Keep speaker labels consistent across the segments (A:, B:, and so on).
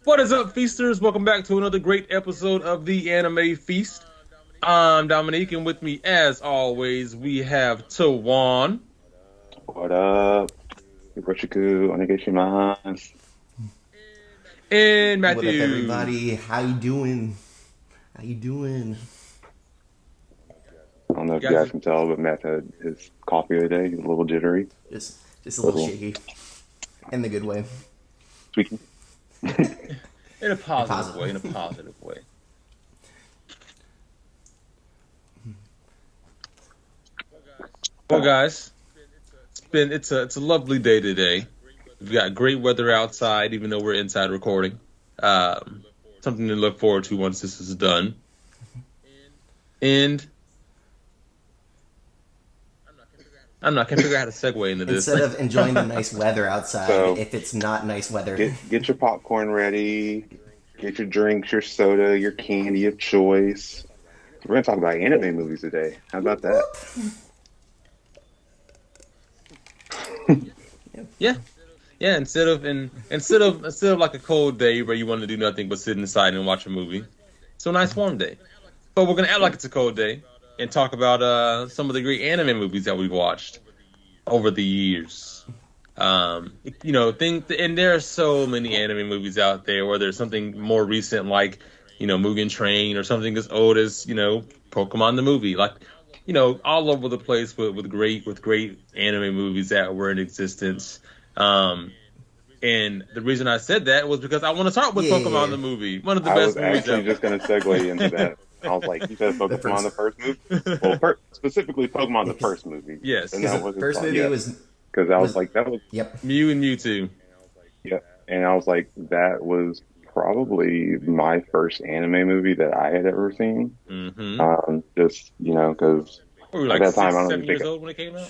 A: What is up, feasters? Welcome back to another great episode of the Anime Feast. I'm Dominique, and with me, as always, we have Tawan
B: What up? Yoroshiku, onegaishimasu.
A: and
C: What up,
A: Matthew.
C: everybody? How you doing? How you doing?
B: I don't know
A: You
B: if you
A: guys,
B: guys can tell, but Matt had his coffee today. He's a little jittery,
C: Just a
B: a
C: little
B: little
C: shaky, in the good way,
B: squeaky.
A: in a
C: and
A: positive way, in a
C: positive.
A: positive way. Well, guys, it's a lovely day today. We've got great weather outside, even though we're inside recording. Um, Something to look forward to once this is done. And I can't figure out how to segue into this.
C: Instead of enjoying the nice weather outside,
B: So
C: if it's not nice weather,
B: get your popcorn ready, get your drinks, your soda, your candy of choice. We're gonna talk about anime movies today. How about that?
A: Yeah, yeah. Instead of like a cold day where you want to do nothing but sit inside and watch a movie, it's a nice warm day. But we're gonna act like it's a cold day and talk about some of the great anime movies that we've watched over the years. And there are so many anime movies out there, whether it's something more recent like Mugen Train or something as old as Pokemon the movie, like all over the place with great anime movies that were in existence. Um, and the reason I said that was because I want to start with
C: yeah,
A: Pokemon
C: yeah,
A: the movie, one of the
B: I was
A: best movies
B: actually
A: ever.
B: just gonna segue into that. I was like, you said
C: the
B: Pokemon the
C: first,
B: first movie. Well, specifically Pokemon
C: yeah,
B: the first movie, and
C: because
A: Yes,
C: the
B: that wasn't
C: first
B: called
C: movie
B: yeah.
C: was
B: Because I was
C: was
B: like, that was
C: yep,
A: Mew and Mewtwo.
B: yeah, and I was like, that was probably my first anime movie that I had ever seen.
A: Mm-hmm.
B: Just because
A: We were
B: at
A: like
B: that time
A: six,
B: I don't even
A: 7 years
B: think,
A: old when it came out.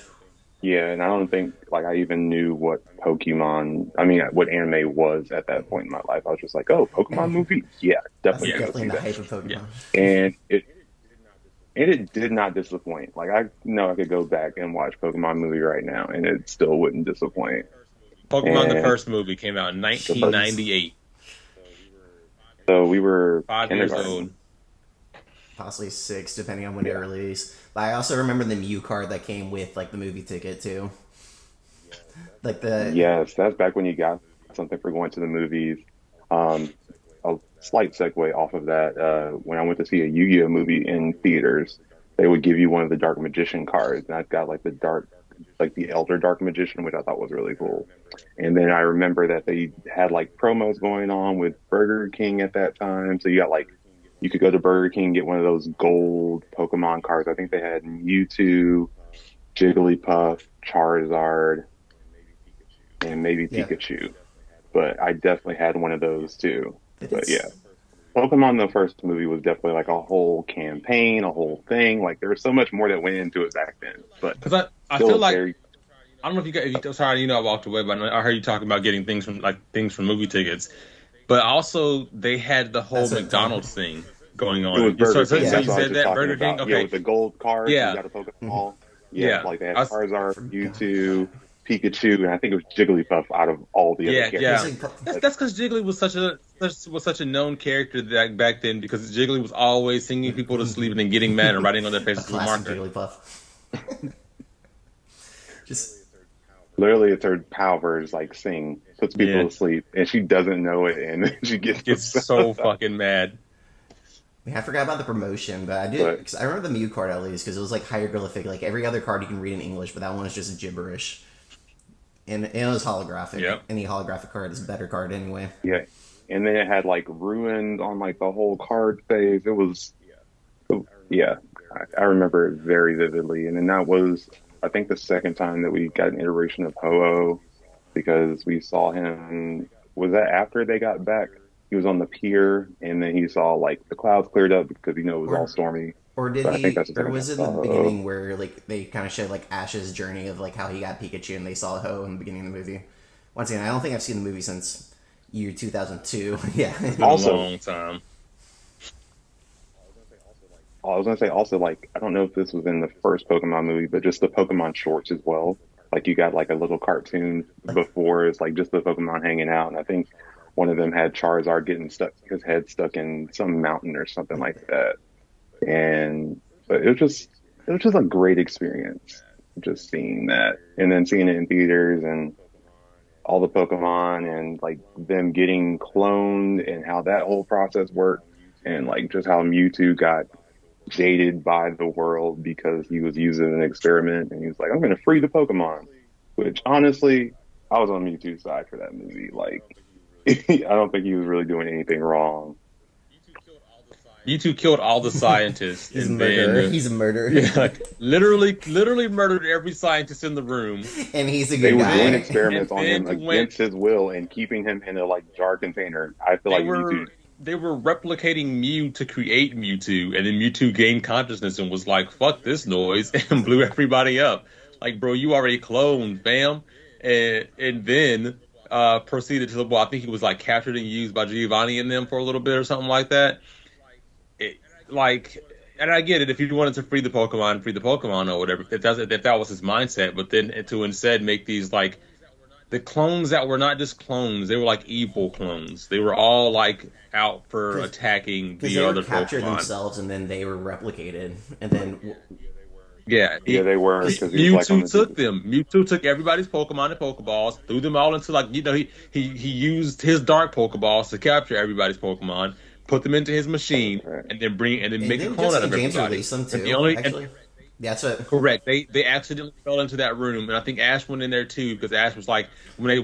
B: yeah, and I don't think like I even knew what Pokemon, I mean, what anime was at that point in my life. I was just like, oh, Pokemon movie, yeah,
C: I was
B: definitely gonna go
C: definitely in
B: see
C: the
B: that.
C: hype of
A: Yeah.
C: Pokemon.
B: And it did not disappoint. Like I know I could go back and watch Pokemon movie right now, and it still wouldn't disappoint.
A: Pokemon the
B: And
A: first movie came out in
B: the first,
C: Jeez,
A: 1998.
B: so we were
A: 5 years old.
B: kindergarten.
C: possibly six, depending on when it
B: Yeah.
C: released. But I also remember the Mew card that came with like the movie ticket too, like the
B: Yes, that's back when you got something for going to the movies. Um, a slight segue off of that. When I went to see a Yu-Gi-Oh movie in theaters, they would give you one of the Dark Magician cards, and I've got like like the Elder Dark Magician, which I thought was really cool. And then I remember that they had like promos going on with Burger King at that time, so you could go to Burger King and get one of those gold Pokemon cards. I think they had Mewtwo, Jigglypuff, Charizard, and maybe
C: yeah.
B: Pikachu. But I definitely had one of those too.
C: But
B: But yeah,
C: it's
B: Pokemon the first movie was definitely like a whole campaign, a whole thing. Like there was so much more that went into it back then. But
A: Because I
B: still
A: feel
B: a
A: like
B: very
A: I don't know if you got if you sorry I walked away, but I heard you talking about getting things from movie tickets. But also they had the whole
C: that's what Tom.
A: McDonald's thing going
B: it was
A: on. So,
B: Burger
A: so,
B: King.
A: so
C: Yeah,
A: you
B: That's what I was
A: said
B: just
A: that
B: talking
A: Burger King,
B: about. Yeah,
A: okay?
B: with the gold cards, you
A: Yeah,
B: got a
C: Mhm.
B: Pokeball. Yeah,
A: yeah.
B: like they
A: I
B: had
A: was,
B: Charizard,
C: Forgot.
B: Mewtwo, Pikachu, and I think it was Jigglypuff out of all the other
A: yeah,
C: There's
A: yeah.
B: characters.
C: like
B: But
A: That's because Jiggly was such a known character that back then because Jiggly was always singing people to sleep and then getting mad and writing on their
C: a
A: faces with
C: classic
A: marker.
C: Jigglypuff. Just
B: literally, it's her power is like sing, puts
A: Yeah,
B: people to sleep, and she doesn't know it, and then she gets
A: gets so fucking mad.
C: Man, I forgot about the promotion, but I did
B: But
C: because I remember the Mew card at least because it was like hieroglyphic. Like every other card you can read in English, but that one is just gibberish, and it was holographic.
A: Yep.
C: Any holographic card is a better card anyway.
B: yeah, and then it had like ruins on like the whole card phase. It was, yeah, I remember it very vividly. And then that was, I think, the second time that we got an iteration of Ho-Oh because we saw him. Was that after they got back? He was on the pier, and then he saw like the clouds cleared up because it was all
C: Or
B: stormy.
C: or did
B: But I think
C: he?
B: that's the
C: Or
B: second time
C: was
B: I
C: it in the
B: saw Ho-Oh.
C: beginning where like they kind of showed like Ash's journey of like how he got Pikachu and they saw Ho in the beginning of the movie? Once again, I don't think I've seen the movie since year 2002. Yeah.
A: It's been a
B: Also,
A: long time.
B: I was gonna say also like I don't know if this was in the first Pokemon movie, but just the Pokemon shorts as well. Like you got like a little cartoon
C: like
B: before it's like just the Pokemon hanging out, and I think one of them had Charizard getting stuck, his head stuck in some mountain or something like that. And but it was just a great experience just seeing that and then seeing it in theaters and all the Pokemon and like them getting cloned and how that whole process worked and like just how Mewtwo got jaded by the world because he was using an experiment and he was like, I'm going to free the Pokemon, which honestly, I was on Mewtwo's side for that movie. Like, I don't think he was really doing anything wrong.
A: Mewtwo killed all the scientists,
C: He's a
A: and
C: murderer.
A: then
C: He's a murderer.
A: yeah, like, literally murdered every scientist in the room.
C: And he's a
B: They
C: good
B: were doing
C: guy.
B: experiments on him
A: And then
B: against his will and keeping him in a like jar container. I feel
A: They
B: like
A: were
B: Mewtwo.
A: they were replicating Mew to create Mewtwo, and then Mewtwo gained consciousness and was like, "Fuck this noise," and blew everybody up. Like, bro, you already cloned, fam, and then proceeded to well, I think he was like captured and used by Giovanni and them for a little bit or something like that. It, like, and I get it if you wanted to free the Pokemon or whatever, if that was his mindset, but then to instead make these like the clones that were not just clones, they were like evil clones. They were all like out for attacking
C: Because
A: the
C: they
A: other
C: were captured
A: Pokemon.
C: themselves and then they were replicated. And then,
A: Yeah,
B: Yeah, they were because he was like on
A: Mewtwo
B: the
A: took them. Mewtwo took everybody's Pokemon and Pokeballs, threw them all into like he used his dark Pokeballs to capture everybody's Pokemon, put them into his machine,
B: right.
A: and then
C: and
A: make a
C: then
A: clone out
C: Jessica
A: of
C: James
A: everybody.
C: released them
A: And the
C: too,
A: only
C: actually. That's what.
A: correct. They accidentally fell into that room, and I think Ash went in there too because Ash was like cause they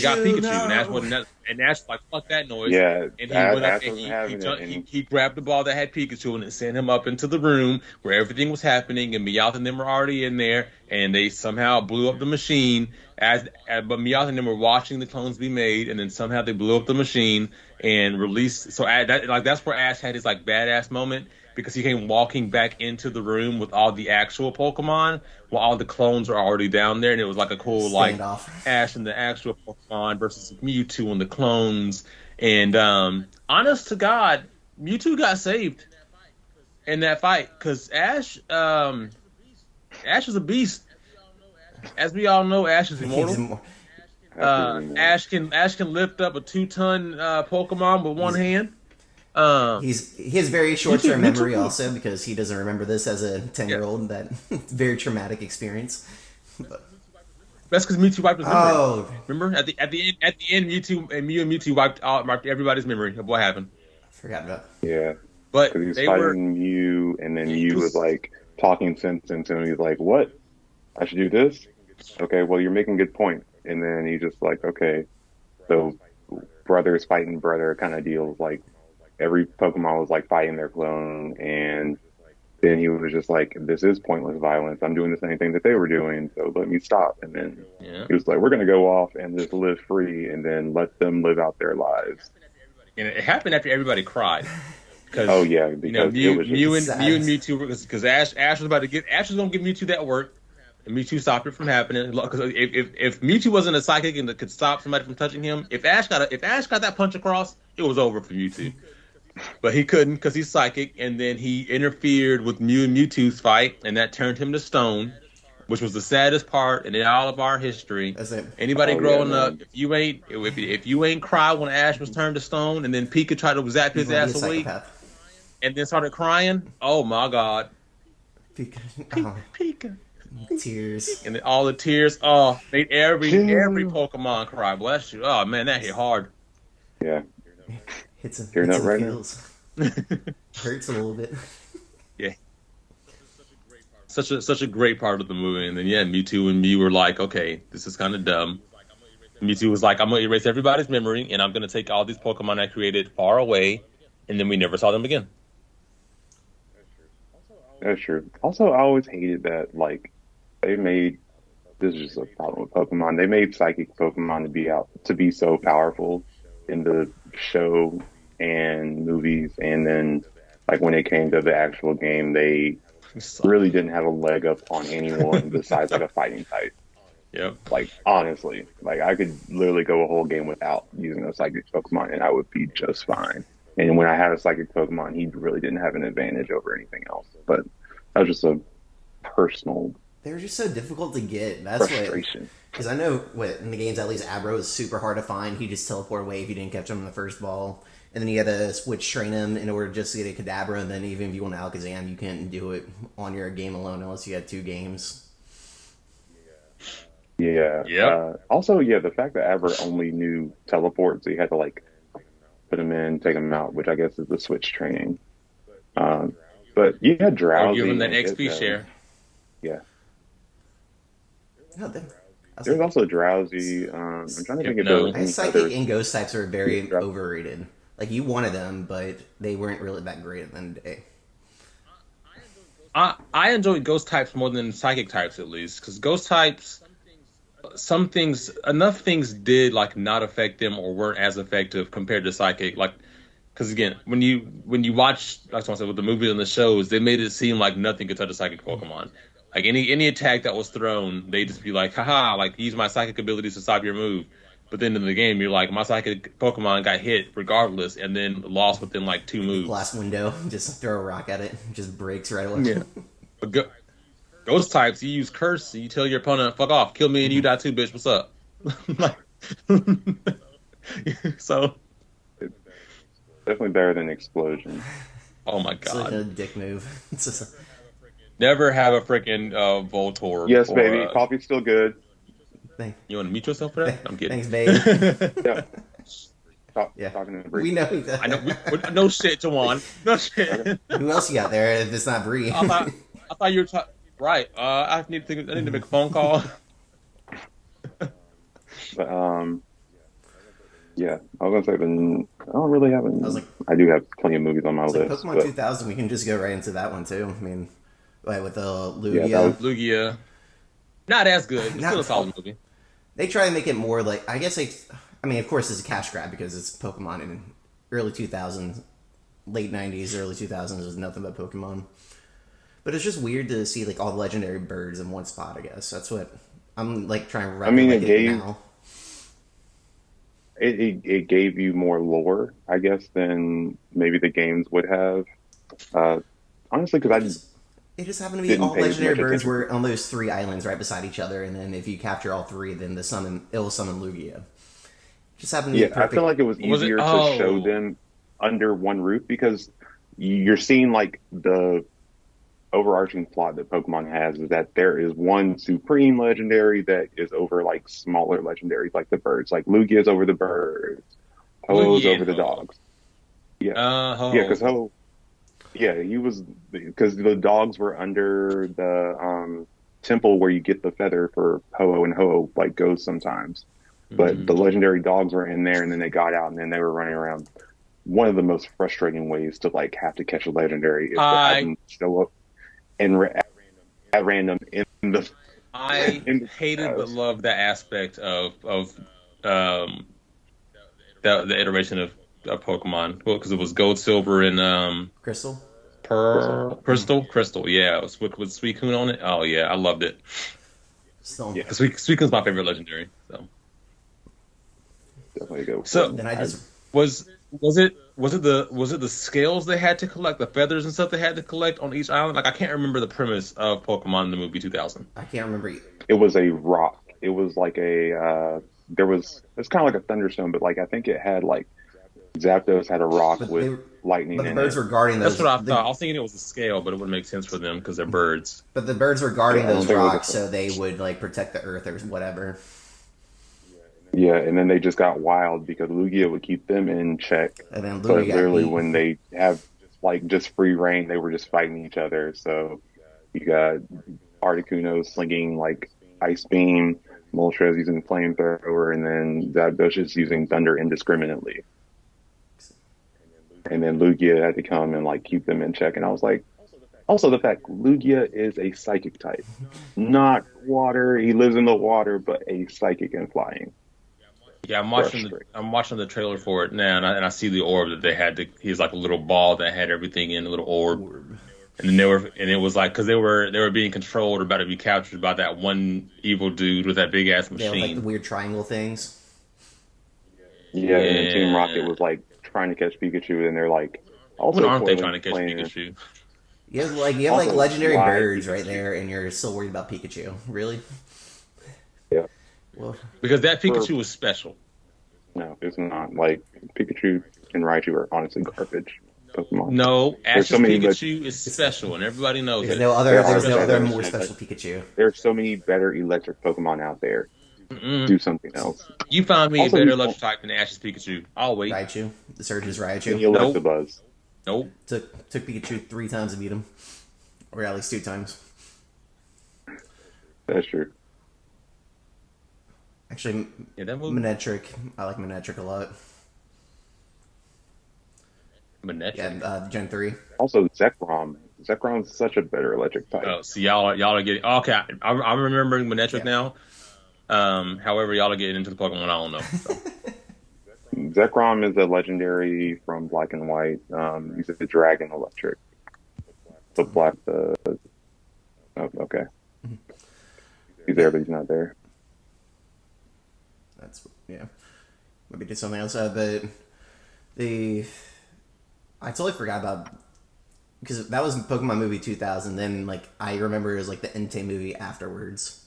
A: got
C: Pikachu,
A: Pikachu, and Ash
C: no.
A: wasn't and Ash was like fuck that noise,
B: Yeah,
A: and he went up
B: Ash
A: and
B: wasn't having it, and
A: he grabbed the ball that had Pikachu and it sent him up into the room where everything was happening, and Meowth and them were already in there, and they somehow blew up the machine but Meowth and them were watching the clones be made, and then somehow they blew up the machine and released. So that's where Ash had his like badass moment because he came walking back into the room with all the actual Pokemon while all the clones are already down there, and it was like a cool like
C: Standoff.
A: Ash and the actual Pokemon versus Mewtwo and the clones. And honest to God, Mewtwo got saved in that fight because Ash is a beast. As we all know, Ash is immortal. Ash can lift up a 2-ton Pokemon with one hand.
C: He has very short term
A: Mewtwo-
C: memory also because he doesn't remember this as a 10-year-old. That very traumatic experience. But,
A: That's because Mewtwo wiped his memory.
C: oh,
A: Remember at the end, Mewtwo and Mewtwo wiped everybody's memory of what happened.
C: I forgot about.
B: yeah,
A: But
B: because he was
A: they
B: fighting
A: were
B: Mew, and then
A: He
B: Mew
A: was-
B: was like talking sense into him. He's like, "What? I should do this? Okay, well, you're making good point." And then he's just like, "Okay, so brothers fighting brother kind of deals. Like every Pokemon was like fighting their clone, and then he was just like, "This is pointless violence. I'm doing the same thing that they were doing, so let me stop." And then
A: yeah.
B: he was like, "We're gonna go off and just live free, and then let them live out their lives."
A: And it happened after everybody cried. Because
B: Oh yeah, because it was just
A: Mew and
C: sad.
A: Mewtwo because Ash was about to get Ash was going to give Mewtwo that work, and Mewtwo stopped it from happening. Because if Mewtwo wasn't a psychic and could stop somebody from touching him, if Ash got that punch across, it was over for Mewtwo. But he couldn't because he's psychic, and then he interfered with Mew and Mewtwo's fight, and that turned him to stone, which was the saddest part in all of our history.
C: That's it.
A: Anybody
B: Oh, yeah,
A: growing
B: man.
A: up, if you ain't cried when Ash was turned to stone, and then Pika tried to zap his
C: He's a
A: ass awake,
C: psychopath.
A: and then started crying, oh my God,
C: Oh,
A: Pika,
C: tears.
A: and then all the tears, made every Pokemon cry. Bless you. Oh man, that hit hard.
B: yeah.
C: Hits him.
B: You're
C: hits
B: not
C: him
B: right now.
C: feels. Hurts a little bit.
A: Yeah. Such a great part of the movie, and then Mewtwo and Mew were like, okay, this is kind of dumb. Mewtwo was like, I'm gonna erase everybody's memory, and I'm gonna take all these Pokemon I created far away, and then we never saw them again.
B: That's true. Also, I always hated that, like, they made, this is just a problem with Pokemon. They made psychic Pokemon to be so powerful in the show and movies. And then, like, when it came to the actual game, they really didn't have a leg up on anyone besides, like, a fighting type.
A: Yep.
B: Like, honestly, like, I could literally go a whole game without using a psychic Pokemon and I would be just fine. And when I had a psychic Pokemon, he really didn't have an advantage over anything else. But that was just a personal
C: They're just so difficult to get. That's what.
B: Frustration.
C: Because I know what in the games at least Abra was super hard to find. He just teleport away if you didn't catch him in the first ball, and then you had to switch train him in order just to get a Kadabra. And then even if you want Alakazam, you can't do it on your game alone unless you had 2 games.
B: Yeah.
A: Yep.
B: Also, yeah, the fact that Abra only knew teleport, so you had to like put him in, take him out, which I guess is the switch training. But you had
A: Or
B: Drowsy.
A: give them that
B: and
A: XP
B: Ditto.
A: share.
B: Yeah.
C: No,
B: There's also Drowsy. I'm trying to think if there
A: No.
B: was any
C: Psychic
B: others.
C: and Ghost types are very
B: Yeah.
C: overrated. Like you wanted them, but they weren't really that great at the end of the day.
A: I enjoy ghost types more than psychic types, at least, because ghost types, enough things did like not affect them or weren't as effective compared to psychic. Like, because again, when you watch, like I said, with the movies and the shows, they made it seem like nothing could touch a psychic Pokemon. Like any attack that was thrown, they just be like, haha, like use my psychic abilities to stop your move. But then in the game, you're like, my psychic Pokemon got hit regardless, and then lost within like 2 moves.
C: Glass window, just throw a rock at it, just breaks right away.
A: Yeah. But ghost types, you use curse, and you tell your opponent, fuck off, kill me and you die too, bitch, what's up? Like, so,
B: Definitely better than Explosion.
A: oh my
C: It's like a
A: god.
C: dick move. It's just,
A: Never have a freaking Voltorb.
B: Yes,
A: or,
B: baby. Coffee's still good.
A: You want to mute yourself for that? I'm kidding.
C: thanks, babe.
B: Yeah.
C: Yeah.
B: Talking to
C: We
B: Bree.
C: know.
A: I know. No shit, Jawan. No shit.
C: Who else you got there if it's not Bree?
A: I thought you were talking. Right. I need to make a phone call.
B: But yeah, I was gonna say I don't really have. I do have plenty of movies on my
C: It's like
B: list.
C: Pokemon
B: but
C: 2000. We can just go right into that one too. I mean, like with the Lugia.
B: Yeah, that
A: Lugia. Not as good, but
C: Not-
A: still a solid movie.
C: They try to make it more like I guess I mean, of course, it's a cash grab because it's Pokemon in early 2000s, late 90s, early 2000s. There's nothing but Pokemon. But it's just weird to see like all the legendary birds in one spot. I guess that's what I'm like trying to.
B: I mean,
C: recollect
B: it gave-
C: now.
B: it gave you more lore, I guess, than maybe the games would have. Honestly, because
C: It just happened to be
B: Didn't
C: all
B: pay as
C: legendary
B: much
C: birds
B: attention.
C: were on those 3 islands right beside each other, and then if you capture all 3, then it'll summon Lugia. Just happened to be
B: I
C: perfect.
B: feel like it was
A: Was it-
B: easier to
A: oh.
B: show them under one roof because you're seeing like the overarching plot that Pokemon has is that there is one supreme legendary that is over like smaller legendaries like the birds. Like Lugia's over the birds, Ho-Oh's
A: Lugia
B: over the
A: and Ho-Oh.
B: dogs. Yeah,
A: Ho.
B: yeah, because Ho, yeah, he was because the dogs were under the temple where you get the feather for Ho-Oh, and Ho-Oh like goes sometimes. But the legendary dogs were in there, and then they got out, and then they were running around. One of the most frustrating ways to like have to catch a legendary is to have them show up and at random in the.
A: I
B: in the
A: hated but
B: house.
A: loved that aspect of the iteration of Pokemon because it was Gold, Silver, and
C: Crystal.
A: Crystal. Yeah, it was with Suicune on it. Oh yeah, I loved it.
C: Still,
B: Yeah.
A: Suicune's my favorite legendary. So
B: Definitely go.
A: So-
C: then I just
A: was it the scales they had to collect, the feathers and stuff they had to collect on each island? Like I can't remember the premise of Pokemon in the movie 2000.
C: I can't remember.
B: It was a rock. It was like a. It's kind of like a thunderstone, but like I think it had like Zapdos had a rock
C: But
B: with
C: they were-
B: lightning
C: But the
B: in
C: birds
B: it.
C: were guarding those.
A: That's what I thought. I was thinking it was a scale, but it wouldn't make sense for them because they're birds.
C: But the birds were guarding
B: Yeah, I don't
C: those
B: think it was
C: rocks,
B: a-
C: so they would like protect the earth or whatever.
B: Yeah, and then they just got wild because Lugia would keep them in check.
C: And then
B: But
C: Lugia got
B: literally,
C: beat.
B: when they have like just free reign, they were just fighting each other. So you got Articuno slinging like Ice Beam, Moltres using Flamethrower, and then Zapdos just using Thunder indiscriminately. And then Lugia had to come and like keep them in check. And I was like, also the fact Lugia is a psychic type, not water. He lives in the water, but a psychic and flying.
A: Yeah, I'm watching the trailer for it now, and I see the orb that they had. He's like a little ball that had everything in a little orb. And then it was like because they were being controlled or about to be captured by that one evil dude with that big ass
C: They have like
A: machine.
C: the weird triangle things.
B: Yeah, and then Team
A: Yeah.
B: Rocket was like trying to catch Pikachu, and they're like, also
A: When aren't they
B: foiling
A: trying to catch
B: plan.
A: Pikachu?
B: Also,
C: legendary
B: why
C: birds right
B: Pikachu?
C: there, and you're still worried about Pikachu. Really?
B: Yeah.
C: Well,
A: Because that
B: For
A: Pikachu was special.
B: No, it's not. Like Pikachu and Raichu are honestly garbage Pokemon.
A: No,
B: There's so
A: Ash's
B: many, but
A: Pikachu is special, and everybody knows
C: there's
A: it.
C: no
B: there
C: other.
B: are
C: There's no other
B: better.
C: more
B: And
C: special Pikachu.
B: there's so many better electric Pokemon out there.
A: Mm-mm.
B: Do something else.
A: You found me a
B: Also,
A: better
B: he's
A: electric type than Ash's Pikachu. I'll wait.
C: Raichu, the Surge's
B: and
C: Raichu.
B: the
A: Nope.
B: Electabuzz.
A: Nope.
C: Took Pikachu 3 times to beat him, or at least 2 times.
B: That's true.
C: Actually,
A: Yeah, that movie.
C: Manectric. I like Manectric a lot.
A: Manectric.
C: Yeah, Gen 3.
B: Also, Zekrom. Zekrom's such a better electric type.
A: Oh, so y'all are getting okay. I'm remembering Manectric
C: Yeah.
A: now. However, y'all are getting into the Pokemon. I don't know. So.
B: Zekrom is a legendary from Black and White. He's a dragon electric. The black. Oh, okay. He's there, but he's not there.
C: That's yeah. Maybe do something else. But I totally forgot about because that was Pokemon movie 2000. Then I remember it was the Entei movie afterwards.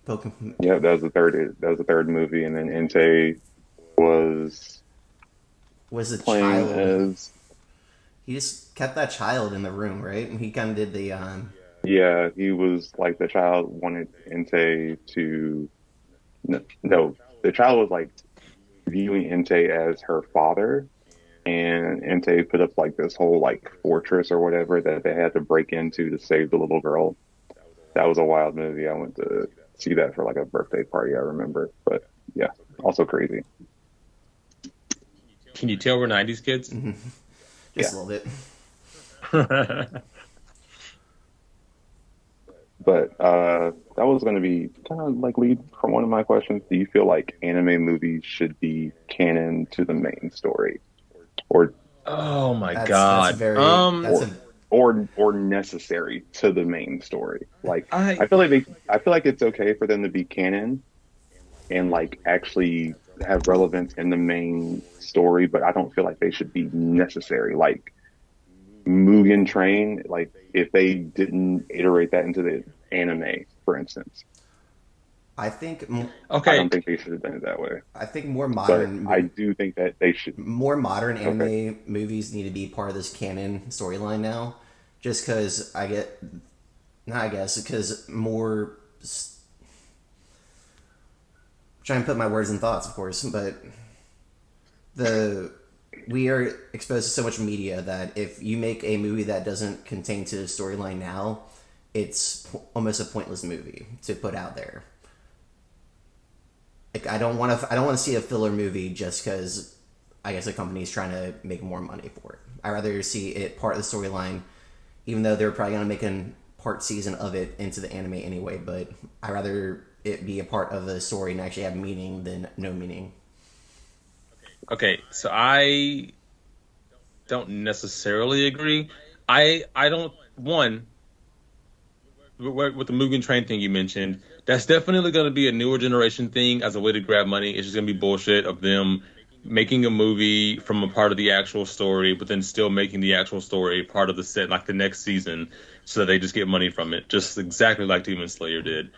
C: Pokemon.
B: Yeah, that was the third. That was the third movie, and then Entei was
C: Was the
B: playing
C: child?
B: as.
C: He just kept that child in the room, right? And he kind of did the
B: Yeah, he was like the child wanted Entei to. No, the child was viewing Entei as her father, and Entei put up this whole fortress or whatever that they had to break into to save the little girl. That was a wild movie. I went to see that for a birthday party. I remember, but yeah, also crazy.
A: Can you tell we're '90s kids?
C: just
B: Yeah.
C: a little bit.
B: But that was going to be kind of lead from one of my questions. Do you feel like anime movies should be canon to the main story, or
A: Oh my
C: That's
A: God.
C: very. That's a
B: or necessary to the main story? I feel like it's okay for them to be canon and actually have relevance in the main story, but I don't feel like they should be necessary. Mugen Train, if they didn't iterate that into the anime, for instance.
C: I think.
B: I
A: Okay.
B: don't think they should have done it that way.
C: I think more
B: But
C: modern.
B: I do think that they should.
C: More modern anime
B: Okay.
C: movies need to be part of this canon storyline now. Just because because more. Trying to put my words in thoughts, of course, but we are exposed to so much media that if you make a movie that doesn't contain to the storyline now, it's almost a pointless movie to put out there. I don't want to see a filler movie just because I guess a company is trying to make more money for it. I'd rather see it part of the storyline, even though they're probably going to make a part season of it into the anime anyway. But I'd rather it be a part of the story and actually have meaning than no meaning.
A: Okay, so I don't necessarily agree. I don't with the Mugen Train thing you mentioned. That's definitely going to be a newer generation thing as a way to grab money. It's just going to be bullshit of them making a movie from a part of the actual story, but then still making the actual story part of the set, the next season, so that they just get money from it, just exactly like Demon Slayer did.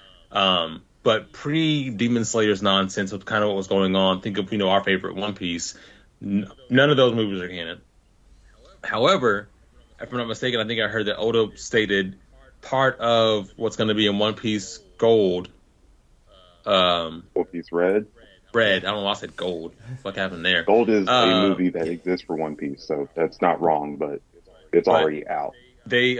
A: But pre-Demon Slayer's nonsense of kind of what was going on, think of, our favorite One Piece. None of those movies are canon. However, if I'm not mistaken, I think I heard that Oda stated part of what's going to be in One Piece Gold,
B: One Piece Red.
A: Red. I don't know why I said gold. What happened there?
B: Gold is a movie that exists for One Piece, so that's not wrong, but it's already out.
A: They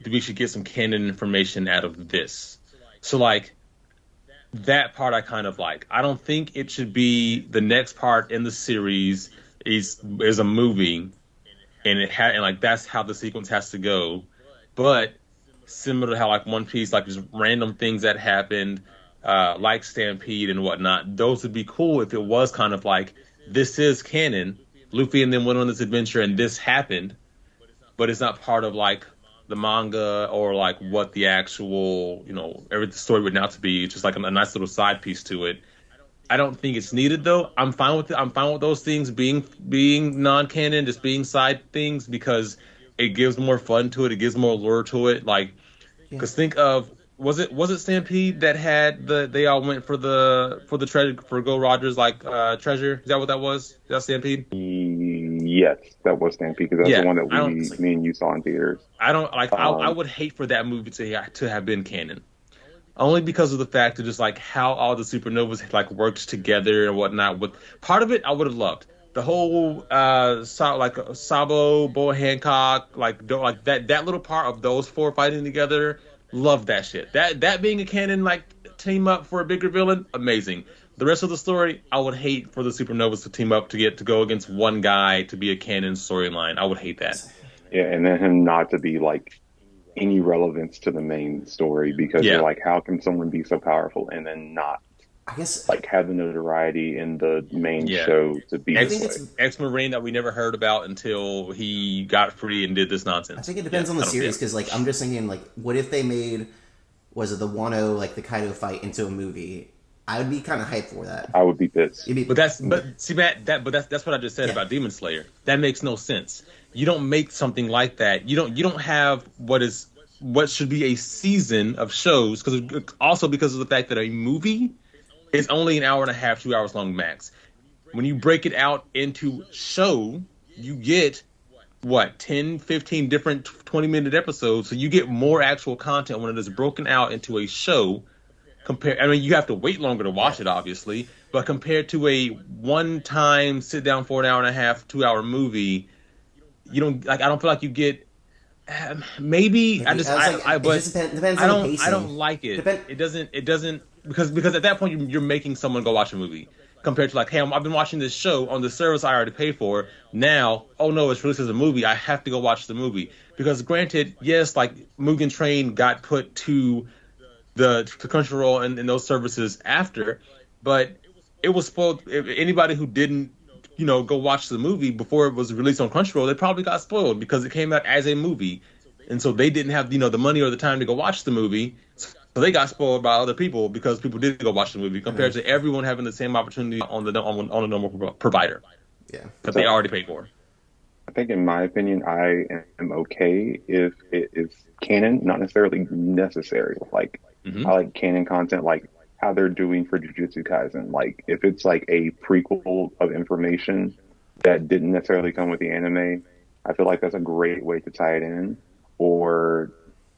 A: we should get some canon information out of this. So that part I kind of like. I don't think it should be the next part in the series is a movie, and that's how the sequence has to go. But similar to how One Piece, just random things that happened, like Stampede and whatnot, those would be cool if it was kind of this is canon. Luffy and them went on this adventure and this happened, but it's not part of the manga or what the actual every story would now to be. It's just a nice little side piece to it. I don't think it's needed though. I'm fine with those things being non-canon, just being side things, because it gives more fun to it. It gives more allure to it. Like, because think of was it Stampede that had they all went for the treasure for Gold Rogers like treasure? Is that what that was? Is that Stampede?
B: Yes, that was Stampede because that's
A: Yeah,
B: the one that me and you saw in theaters.
A: I don't like. I would hate for that movie to have been canon, only because of the fact of just like how all the supernovas like worked together and whatnot. With part of it, I would have loved the whole Sabo, Boa Hancock, like that little part of those four fighting together. Love that shit. That being a canon like team up for a bigger villain, amazing. The rest of the story, I would hate for the supernovas to team up to go against one guy to be a canon storyline. I would hate that.
B: Yeah, and then him not to be like any relevance to the main story because you're like, how can someone be so powerful and then not?
C: I guess
B: like have the notoriety in the main show to be
A: ex-Marine that we never heard about until he got free and did this nonsense.
C: I think it depends on the series because like I'm just thinking like what if they made the Wano like the Kaido fight into a movie? I would be kind of hyped for that.
B: I would be pissed.
A: See Matt, that's what I just said about Demon Slayer. That makes no sense. You don't make something like that. You don't have what should be a season of shows because of the fact that a movie is only an hour and a half, 2 hours long max. When you break it out into show, you get, 10, 15 different 20-minute episodes. So you get more actual content when it is broken out into a show. You have to wait longer to watch it, obviously. But compared to a one-time sit-down for an hour and a half, 2 hour movie, I don't feel like you get... Maybe
C: depends on the pacing.
A: I don't like it. It doesn't because at that point you're making someone go watch a movie compared to like, hey, I've been watching this show on the service I already paid for. Now, oh no, it's released as a movie. I have to go watch the movie because granted, yes, like Mugen Train got put to Crunchyroll and those services after, but it was spoiled. If anybody who didn't go watch the movie before it was released on Crunchyroll, they probably got spoiled because it came out as a movie. And so they didn't have, the money or the time to go watch the movie. So they got spoiled by other people because people did go watch the movie compared to everyone having the same opportunity on a normal provider.
C: Yeah.
B: So,
A: That they already paid for.
B: I think in my opinion, I am okay if it is canon, not necessarily necessary. Like, I like canon content, like how they're doing for Jujutsu Kaisen. Like, if it's like a prequel of information that didn't necessarily come with the anime, I feel like that's a great way to tie it in. Or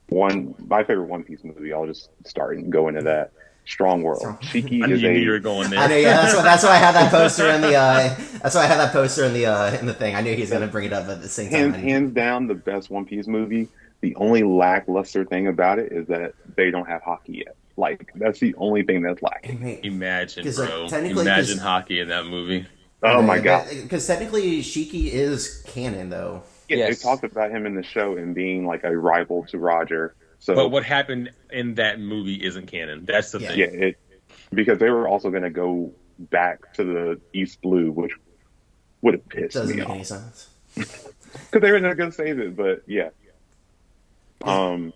B: my favorite One Piece movie, I'll just start and go into that. Strong World. Shiki
A: I
B: is
A: knew you were going there.
C: I know, yeah, that's why I had that poster in the that's why I had that poster in the thing. I knew he was going to bring it up at the same time.
B: Hands down, the best One Piece movie. The only lackluster thing about it is that they don't have hockey yet. Like, that's the only thing that's lacking.
A: Imagine, bro.
C: Like,
A: Imagine hockey in that movie.
B: Oh my god!
C: Because technically, Shiki is canon, though.
B: Yeah, yes. They talked about him in the show and being like a rival to Roger. So,
A: but what happened in that movie isn't canon. That's the thing.
B: Yeah, because they were also going to go back to the East Blue, which would have pissed me off.
C: Doesn't make any sense.
B: Because they were not going to save it, but yeah.
C: Do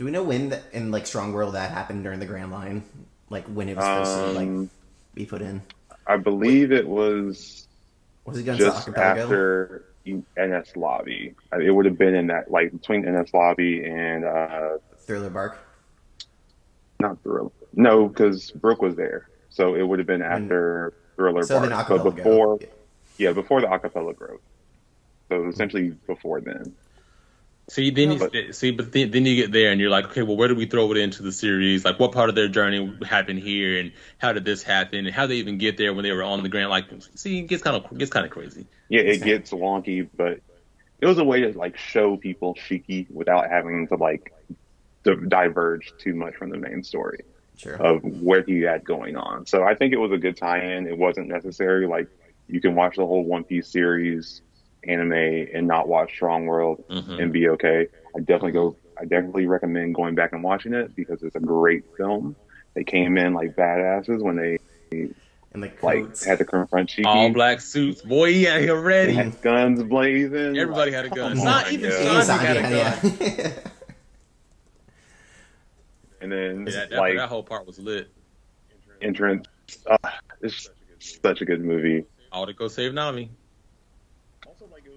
C: we know when in like Strong World that happened during the Grand Line? Like when it was supposed to like be put in?
B: I believe it was.
C: Was it
B: just after NS Lobby? It would have been in that, like, between NS Lobby and
C: Thriller Bark.
B: Not Thriller. No, because Brooke was there, so it would have been after Thriller Bark. But before, before the acapella growth. So essentially before then.
A: See, then you get there and you're like, okay, well, where do we throw it into the series? Like, what part of their journey happened here, and how did this happen, and how they even get there when they were on the Grand? Like, see, it gets kind of crazy.
B: Yeah, it gets wonky, but it was a way to like show people Shiki without having to like diverge too much from the main story of what he had going on. So I think it was a good tie-in. It wasn't necessary. Like, you can watch the whole One Piece series anime and not watch Strong World and be okay. I definitely recommend going back and watching it because it's a great film. They came in like badasses when they had to confront Shiki.
A: All black suits, boy, yeah, you're ready.
B: Had guns blazing.
A: Everybody had a gun. Not even Sanji had a gun.
B: And then
A: that whole part was lit.
B: Entrance. It's such a good movie.
A: All to go save Nami.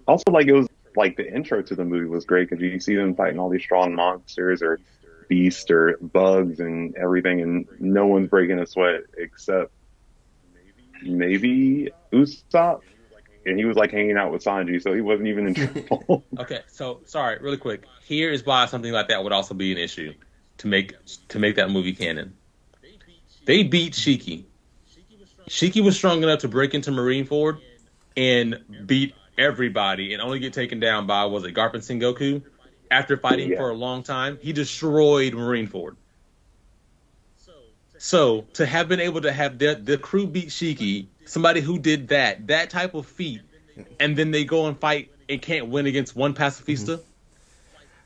B: Also, like, it was like the intro to the movie was great because you see them fighting all these strong monsters or beasts or bugs and everything, and no one's breaking a sweat except maybe Usopp, and he was like hanging out with Sanji, so he wasn't even in trouble.
A: Okay, so sorry, really quick. Here is why something like that would also be an issue to make that movie canon. They beat Shiki. Shiki was strong enough to break into Marineford and beat everybody and only get taken down by, was it Garp and Sengoku? After fighting for a long time, he destroyed Marineford. So to have been able to have the crew beat Shiki, somebody who did that type of feat, and then they go and fight and can't win against one pacifista,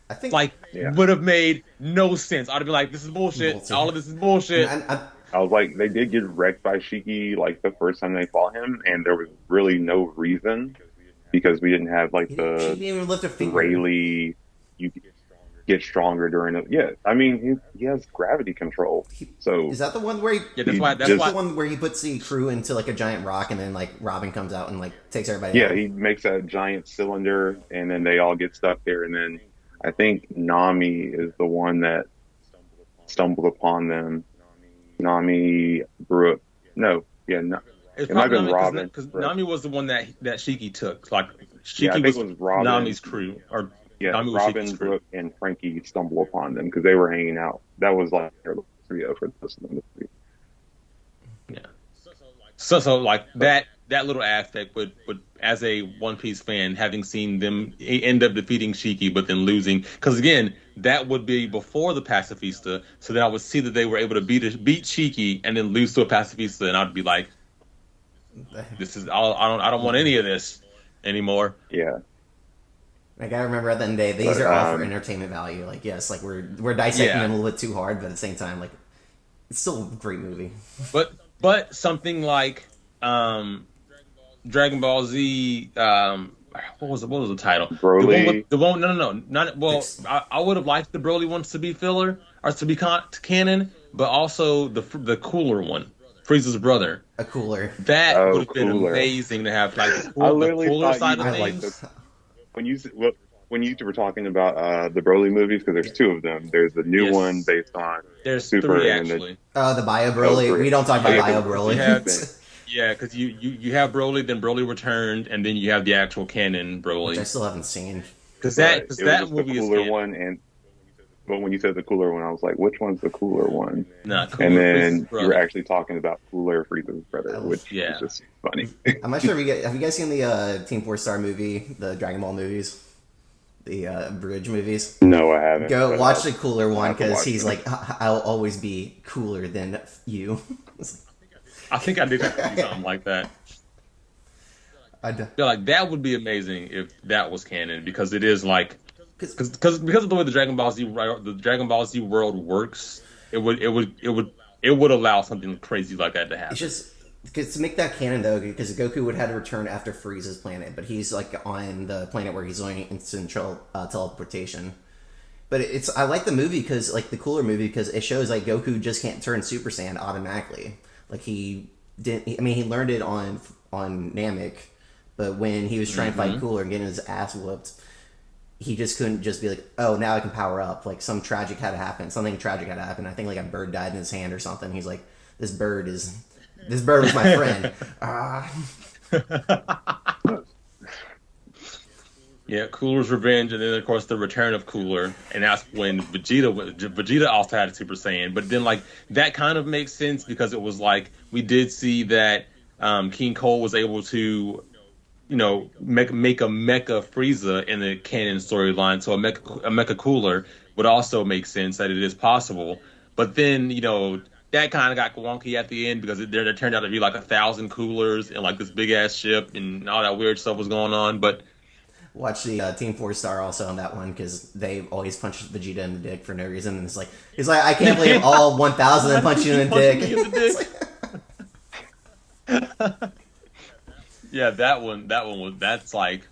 C: I think
A: would have made no sense. I'd have been like, this is bullshit. All of this is bullshit.
B: I was like, they did get wrecked by Shiki like the first time they fought him, and there was really no reason because we didn't have like
C: she didn't even lift a finger.
B: Rayleigh. You get stronger during it. Yeah, I mean he has gravity control. So
C: is that the one where he?
A: Yeah, that's why.
C: The one where he puts the crew into like a giant rock, and then like Robin comes out and like takes everybody.
B: Yeah,
C: out.
B: he makes that giant cylinder, and then they all get stuck there, and then I think Nami is the one that stumbled upon them. Nami, Brooke. No, yeah, no. It might have been Robin.
A: Because Nami was the one that Shiki took. Like, Shiki was Robin, Nami's crew. Or
B: yeah,
A: Nami
B: Robin, Brooke, and Frankie stumble upon them because they were hanging out. That was like their trio for this movie.
A: Yeah. So like that little aspect would, as a One Piece fan, having seen them end up defeating Shiki but then losing, because again, that would be before the pacifista, so then I would see that they were able to beat Shiki and then lose to a pacifista, and I'd be like, this is I don't want any of this anymore.
B: Yeah.
C: Like I remember at the end of the day, these are all for entertainment value. Like yes, like we're dissecting them a little bit too hard, but at the same time, like it's still a great movie.
A: But something like Dragon Ball Z, what was the title?
B: Broly.
A: I would have liked the Broly ones to be filler or to be canon, but also the cooler one, Frieza's brother.
C: A cooler.
A: That would have been amazing to have, like the cooler side of things.
B: When you were talking about the Broly movies, because there's two of them. There's the new one based on
A: there's
B: Super,
A: three
B: and
A: actually.
C: The Bio Broly. We don't talk about Bio Broly.
A: Yeah, because you have Broly, then Broly Returned, and then you have the actual canon Broly,
C: which I still haven't seen.
A: Because that movie
B: is the cooler one, but when you said the cooler one, I was like, which one's the cooler one?
A: Nah,
B: and then you were actually talking about Cooler Frieza's brother, which is just funny.
C: I'm not sure have you guys seen the Team 4-Star movie, the Dragon Ball movies? The Bridge movies?
B: No, I haven't.
C: Go watch the cooler one because he's like, I'll always be cooler than you.
A: I think I did something like that. I feel like that would be amazing if that was canon, because it is like because of the way the Dragon Ball Z world works, it would allow something crazy like that to happen.
C: It's just because to make that canon though, because Goku would have to return after Frieza's planet, but he's like on the planet where he's only instant teleportation. But I like the movie because like the cooler movie because it shows like Goku just can't turn Super Saiyan automatically. Like he didn't. I mean, he learned it on Namek, but when he was trying to fight Cooler and getting his ass whooped, he just couldn't just be like, "Oh, now I can power up." Like something tragic had to happen. I think like a bird died in his hand or something. He's like, "This bird was my friend."
A: Yeah, Cooler's revenge, and then of course the return of Cooler, and that's when Vegeta also had a Super Saiyan. But then like that kind of makes sense because it was like we did see that King Cole was able to, make a Mecha Frieza in the canon storyline. So a Mecha Cooler would also make sense that it is possible. But then that kind of got wonky at the end because there turned out to be like 1,000 Coolers and like this big ass ship and all that weird stuff was going on, but.
C: Watch the Team 4-Star also on that one because they always punch Vegeta in the dick for no reason. And he's like, I can't believe all 1,000 and punch you in the
A: dick. Yeah, that one that's like,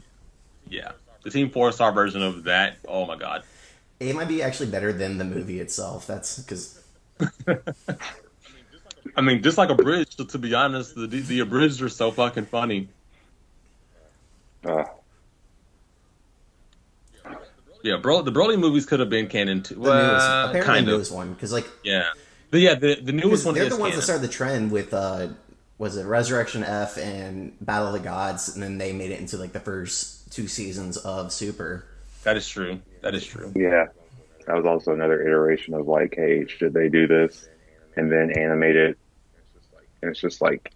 A: yeah, the Team 4-Star version of that. Oh my god,
C: it might be actually better than the movie itself. That's because.
A: I mean, just like Abridged. To be honest, the Abridged are so fucking funny. Yeah, bro, the Broly movies could have been canon too.
C: The newest,
A: Well,
C: apparently the
A: kind of.
C: newest one, because like
A: Yeah, but yeah, the newest
C: because
A: one
C: they're the
A: is
C: ones that
A: canon.
C: started the trend with was it Resurrection F and Battle of the Gods, and then they made it into like the first two seasons of Super.
A: That is true. That is true.
B: Yeah, that was also another iteration of like, hey, should they do this and then animate it? And it's just like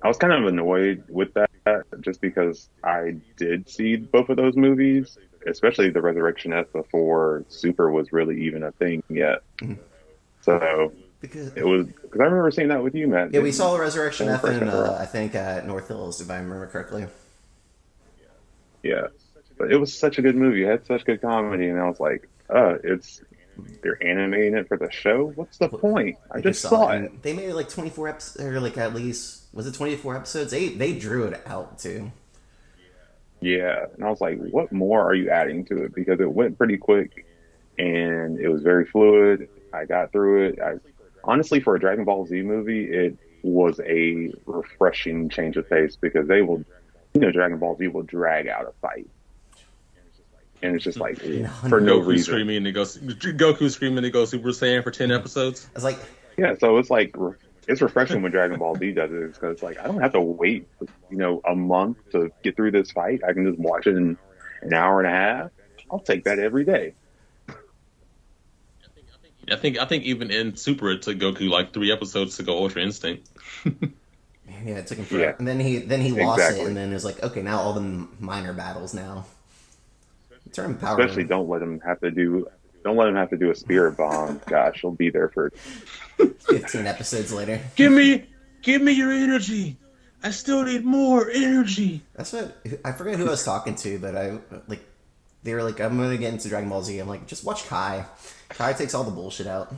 B: I was kind of annoyed with that just because I did see both of those movies, especially the Resurrection F before Super was really even a thing yet. So
C: Because
B: it was because I remember seeing that with you, Matt.
C: yeah, we saw Resurrection
B: When we
C: F
B: first
C: in
B: got around.
C: I think at North Hills, if I remember correctly.
B: Yeah, but it was such a good movie. It had such good comedy, and I was like, it's they're animating it for the show. What's the point? I
C: We
B: just
C: just saw
B: saw
C: it,
B: it.
C: and they made like 24 episodes, or like at least was it 24 episodes? They drew it out too.
B: Yeah, and I was like, what more are you adding to it? Because it went pretty quick, and it was very fluid. I got through it. I honestly, for a Dragon Ball Z movie, it was a refreshing change of pace because they will, Dragon Ball Z will drag out a fight, and it's just like for no
A: Goku
B: reason.
A: screaming to go Goku screaming to go Super Saiyan for 10 episodes.
C: I was like,
B: Yeah, so it's like it's refreshing when Dragon Ball Z does it because it's like I don't have to wait, a month to get through this fight. I can just watch it in an hour and a half. I'll take that every day.
A: I think even in Super it took Goku like 3 episodes to go Ultra Instinct.
C: man, yeah, it took him
B: Yeah,
C: forever. And then he lost it,
B: exactly.
C: and then it was like, okay, now all the minor battles now. Turn Power
B: Especially
C: Rangers.
B: don't let him have to do a spirit bomb. Gosh, he'll be there for
C: 15 episodes later.
A: Give me your energy. I still need more energy.
C: That's what I forget who I was talking to, but I like they were like, I'm gonna get into Dragon Ball Z. I'm like, just watch Kai. Kai takes all the bullshit out.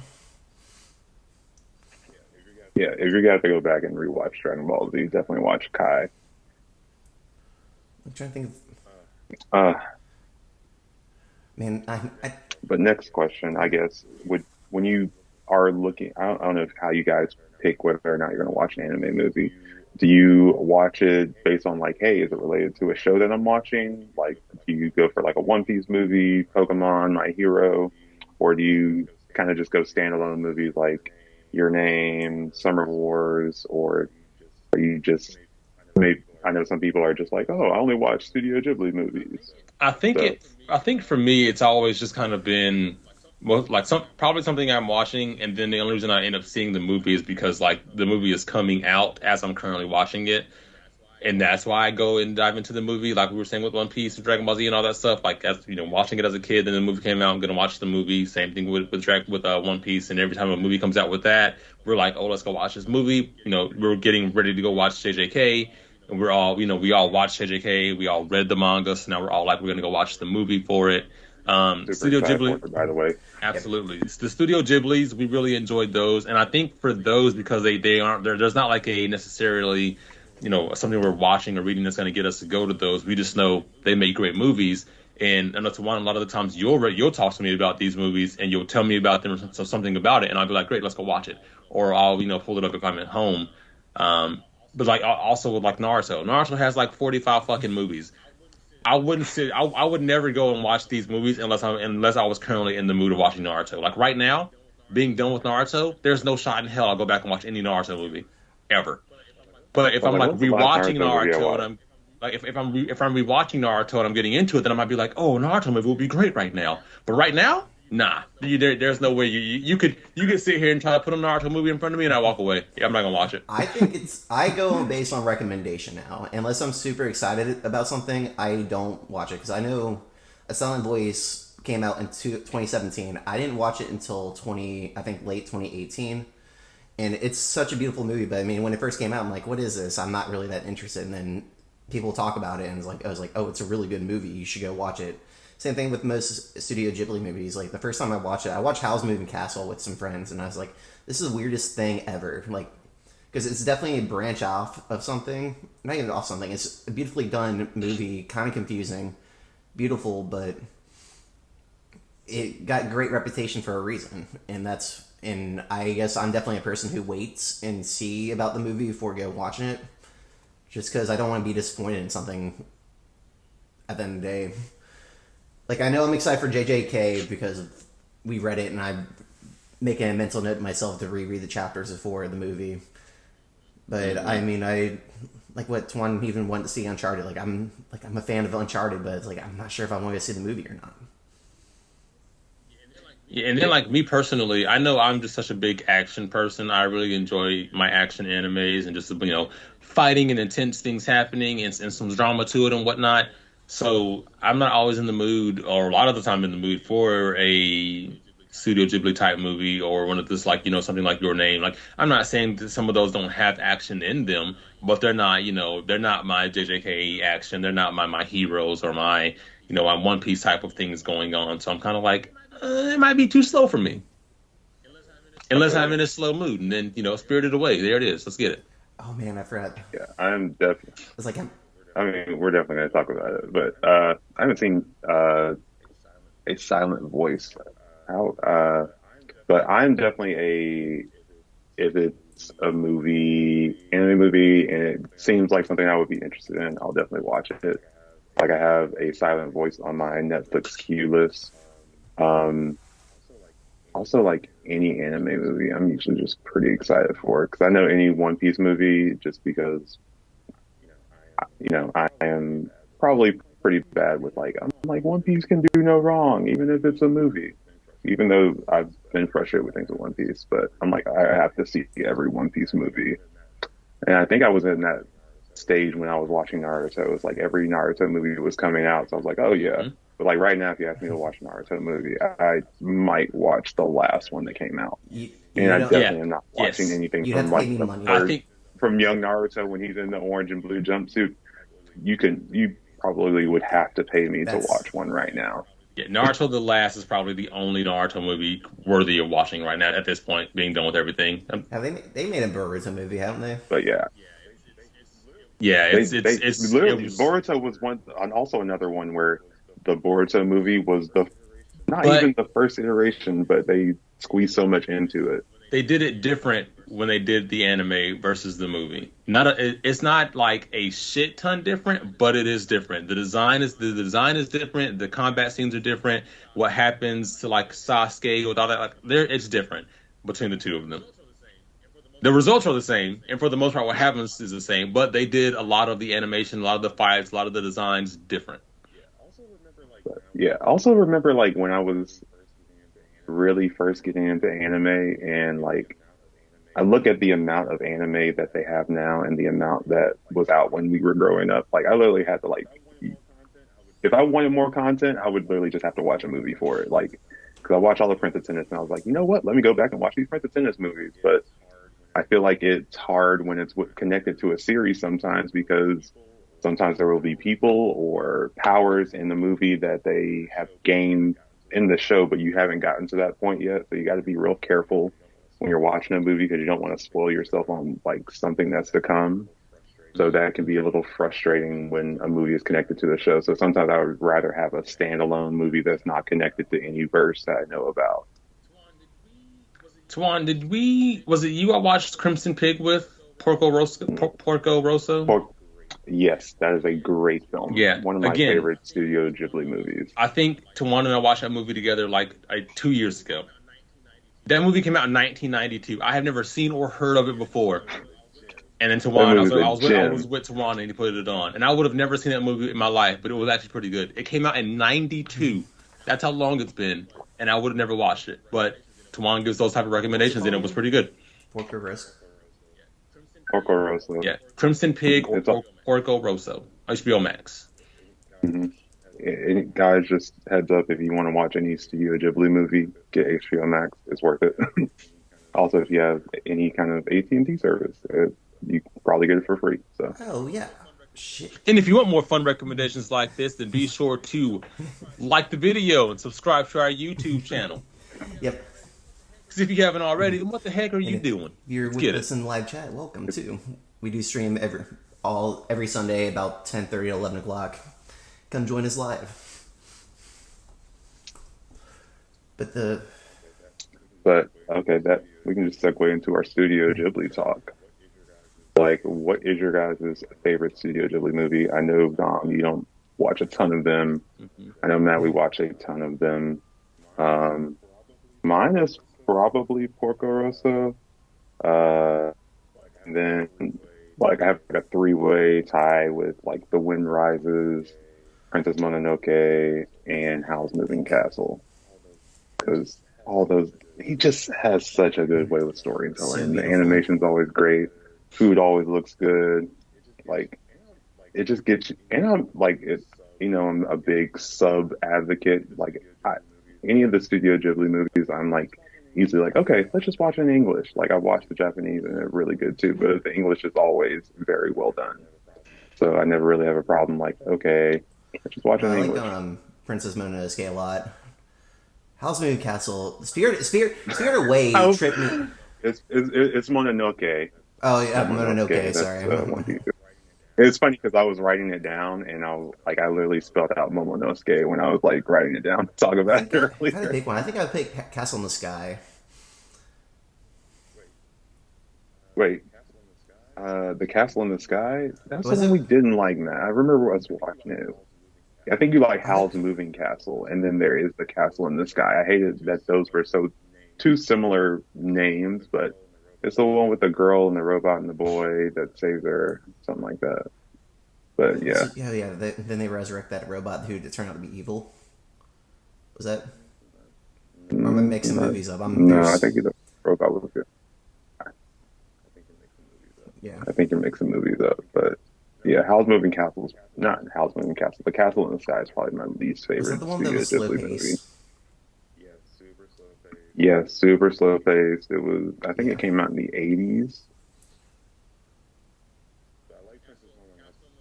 B: yeah. If you got to go back and rewatch Dragon Ball Z, definitely watch Kai.
C: I'm trying to think of
B: Uh,
C: man. I
B: but next question, I guess, would when you are looking, I don't know how you guys pick whether or not you're going to watch an anime movie. Do you watch it based on like, hey, is it related to a show that I'm watching? Like, do you go for like a One Piece movie, Pokemon, My Hero, or do you kind of just go standalone movies like Your Name, Summer Wars, or are you just maybe? I know some people are just like, oh, I only watch Studio Ghibli movies.
A: I think
B: So,
A: it. I think for me, it's always just kind of been like probably something I'm watching, and then the only reason I end up seeing the movie is because like the movie is coming out as I'm currently watching it, and that's why I go and dive into the movie. Like we were saying with One Piece and Dragon Ball Z and all that stuff. Like as watching it as a kid, then the movie came out. I'm gonna watch the movie. Same thing with One Piece, and every time a movie comes out with that, we're like, oh, let's go watch this movie. We're getting ready to go watch JJK. And we're all, we all watched JJK, we all read the manga, so now we're all like, we're gonna go watch the movie for it.
B: super
A: Studio
B: excited for
A: Ghibli,
B: it, by the way.
C: yep.
A: absolutely. The Studio Ghiblis, we really enjoyed those, and I think for those because they aren't there's not like a necessarily, something we're watching or reading that's gonna get us to go to those. We just know they make great movies, and that's one. A lot of the times you'll talk to me about these movies and you'll tell me about them, so something about it, and I'll be like, great, let's go watch it, or I'll pull it up if I'm at home. But like also with like Naruto, Naruto has like 45 fucking movies. I would never go and watch these movies unless I was currently in the mood of watching Naruto. Like right now, being done with Naruto, there's no shot in hell I'll go back and watch any Naruto movie ever. But if
B: But
A: I'm
B: like,
A: like
B: what's the last
A: rewatching
B: Naruto movie I
A: Naruto and
B: watched?
A: I'm like if I'm rewatching Naruto and I'm getting into it, then I might be like, oh, Naruto movie would be great right now. But right now, nah. There's no way you could sit here and try to put a Naruto movie in front of me and I walk away. Yeah, I'm not gonna watch it.
C: I think I go based on recommendation now. Unless I'm super excited about something, I don't watch it because I know A Silent Voice came out in 2017. I didn't watch it until I think late 2018. And it's such a beautiful movie, but I mean, when it first came out, I'm like, what is this? I'm not really that interested. And then people talk about it, and I was like, oh, it's a really good movie. You should go watch it. Same thing with most Studio Ghibli movies. Like the first time I watched it, I watched Howl's Moving Castle with some friends, and I was like, this is the weirdest thing ever. Like, because it's definitely a branch off of something. Not even off something. It's a beautifully done movie, kind of confusing, beautiful, but it got great reputation for a reason, and I guess I'm definitely a person who waits and see about the movie before go watching it, just because I don't want to be disappointed in something at the end of the day. like I know I'm excited for JJK because we read it and I'm making a mental note myself to reread the chapters before the movie. But I mean, I like what Twan even wanted to see Uncharted. I'm a fan of Uncharted, but it's like I'm not sure if I want to see the movie or not.
A: Yeah, and then like me personally, I know I'm just such a big action person. I really enjoy my action animes and just fighting and intense things happening and some drama to it and whatnot. So I'm not always in the mood, or a lot of the time in the mood for a Studio Ghibli type movie or one of this like something like Your Name. Like I'm not saying that some of those don't have action in them, but they're not my JJK action. They're not my heroes or my my One Piece type of things going on. So I'm kind of like it might be too slow for me. Unless I'm in a slow mood, and then Spirited Away. There it is. Let's get it.
C: Oh man, I forgot.
B: Yeah, I'm definitely.
C: It's like
B: I mean, we're definitely going to talk about it, but I haven't seen a Silent Voice out. But I'm definitely if it's a anime movie, and it seems like something I would be interested in, I'll definitely watch it. Like I have a Silent Voice on my Netflix queue list. Um, Also, like any anime movie, I'm usually just pretty excited for it because I know any One Piece movie just because I am probably pretty bad with I'm like One Piece can do no wrong, even if it's a movie. Even though I've been frustrated with things with One Piece, but I'm like I have to see every One Piece movie, and I think I was in that stage when I was watching Naruto. It was like every Naruto movie was coming out, so I was like, oh yeah.
A: Mm-hmm.
B: But like right now, if you ask me to watch a Naruto movie, I might watch the last one that came out, and I definitely am not watching anything
C: you
B: from
C: have to pay me money.
A: I think
B: from young Naruto when he's in the orange and blue jumpsuit. You probably would have to pay me to watch one right now.
A: yeah, Naruto the Last is probably the only Naruto movie worthy of watching right now at this point, being done with everything.
C: Have they made a Boruto movie, haven't they?
B: But yeah,
A: yeah,
B: it's literally Boruto was one, and also another one where the Boruto movie was not even the first iteration, but they squeezed so much into it.
A: They did it different when they did the anime versus the movie. It's not like a shit ton different, but it is different. The design is different. The combat scenes are different. What happens to like Sasuke with all that, it's different between the two of them. The results are the same, and for the most part, what happens is the same. But they did a lot of the animation, a lot of the fights, a lot of the designs different.
B: But yeah, also remember like when I was really first getting into anime and like I look at the amount of anime that they have now and the amount that was out when we were growing up. Like I literally had to if I wanted more content, I would literally just have to watch a movie for it. Like, because I watched all the Prince of Tennis and I was like, you know what? Let me go back and watch these Prince of Tennis movies. But I feel like it's hard when it's connected to a series sometimes because sometimes there will be people or powers in the movie that they have gained in the show, but you haven't gotten to that point yet. So you got to be real careful when you're watching a movie because you don't want to spoil yourself on like something that's to come. So that can be a little frustrating when a movie is connected to the show. So sometimes I would rather have a standalone movie that's not connected to any verse that I know about.
A: Tuan, was it you I watched Crimson Pig with? Porco Rosso?
B: Yes, that is a great film.
A: Yeah.
B: One of my favorite Studio Ghibli movies.
A: I think Tuan and I watched that movie together like 2 years ago. That movie came out in 1992. I have never seen or heard of it before. And then Tuan, I was with Tuan and he put it on. And I would have never seen that movie in my life, but it was actually pretty good. It came out in 92. That's how long it's been. And I would have never watched it. But Tuan gives those type of recommendations and it was pretty good.
C: Porco Rosso.
B: Porco Rosso.
A: Yeah. Crimson Pig or Porco Rosso. HBO Max.
B: Mm-hmm. And guys, just heads up, if you want to watch any Studio Ghibli movie, get HBO Max. It's worth it. Also, if you have any kind of AT&T service, you can probably get it for free. So.
C: Oh, yeah. Shit.
A: And if you want more fun recommendations like this, then be sure to like the video and subscribe to our YouTube channel.
C: Yep.
A: Because if you haven't already, then what the heck are you doing?
C: If you're with us in live chat, welcome too. We do stream every Sunday about 10:30 to 11 o'clock. Come join us live. But
B: okay, that we can just segue into our Studio Ghibli talk. Like, what is your guys' favorite Studio Ghibli movie? I know, Dom, you don't watch a ton of them.
A: Mm-hmm.
B: I know Matt, we watch a ton of them. Um, Mine is probably Porco Rosso. Uh, and then like I have like a three-way tie with like The Wind Rises, Princess Mononoke, and Howl's Moving Castle. Because all those, he just has such a good way with
C: So
B: storytelling. The
C: beautiful.
B: animation's always great. Food always looks good. Like it just gets you. And I'm like it. I'm a big sub advocate. Any of the Studio Ghibli movies, I'm like usually like, okay, let's just watch it in English. Like I watched the Japanese and they're really good too, but the English is always very well done. So I never really have a problem. Like, okay, let's just watch it
C: No, I
B: in
C: like
B: English.
C: Princess Mononoke a lot. Howl's Moving Castle, Spirit Away
B: House,
C: tripped me.
B: it's Mononoke.
C: Oh
B: It's
C: yeah,
B: not
C: Mononoke.
B: Mononoke.
C: Sorry.
B: That's one thing. It's funny because I was writing it down and I literally spelled out Momonosuke when I was like writing it down to talk
C: I
B: about
C: think
B: it
C: if I had to
B: earlier.
C: pick one, I think I would pick Castle in the Sky.
B: Wait, The Castle in the Sky? That's the
C: Was
B: one
C: it?
B: we didn't like, man. I remember us watching it. I think you like
C: I think
B: Howl's Moving Castle, and then there is The Castle in the Sky. I hated that those were so two similar names, but it's the one with the girl and the robot and the boy that saves her, something like that. But
C: was
B: yeah,
C: it, yeah, yeah. Then they resurrect that robot who turned out to be evil. Was that? Or am I mixing
B: no,
C: movies up?
B: no, I think the robot was good.
C: Yeah.
B: I think you're mixing movies up, but yeah, Howl's Moving Castle is not Howl's Moving Castle. The Castle in the Sky is probably my least
C: Was that
B: favorite
C: the one that
B: Studio
C: was slow
B: Ghibli movie.
C: pace?
B: Yeah, super slow paced. It was. I think it
C: Yeah.
B: came out in the '80s.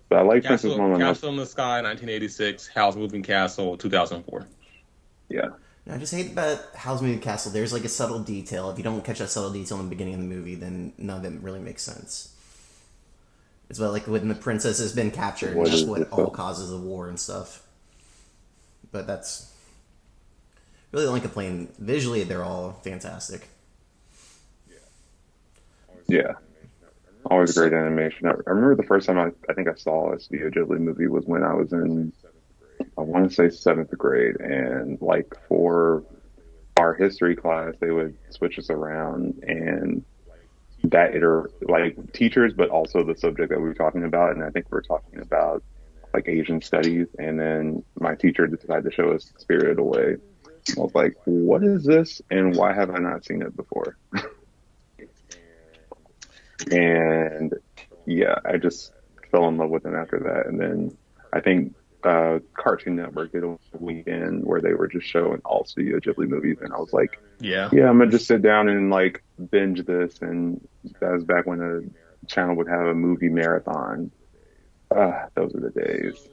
B: But I like Princess Mononoke.
A: Castle in the Sky, 1986. Howl's Moving Castle, 2004.
B: Yeah,
C: No, I just hate about Howl's Moving Castle. There's like a subtle detail. If you don't catch that subtle detail in the beginning of the movie, then none of it really makes sense. It's about like when the princess has been captured, and
B: what
C: that's
B: is
C: what
B: this?
C: all causes the war and stuff. But that's really the only complaint. Visually, they're all fantastic.
B: Yeah, always
A: So,
B: great animation. I remember the first time I think I saw a Studio Ghibli movie was when I was in, I want to say seventh grade, and like for our history class, they would switch us around and like teachers, but also the subject that we were talking about. And I think we are talking about like Asian studies. And then my teacher decided to show us Spirited Away. I was like, what is this? And why have I not seen it before? And yeah, I just fell in love with him after that. And then I think Cartoon Network did a weekend where they were just showing all Studio Ghibli movies, and I was like,
A: yeah.
B: yeah, I'm gonna just sit down and like binge this. And that was back when the channel would have a movie marathon. Those are the days.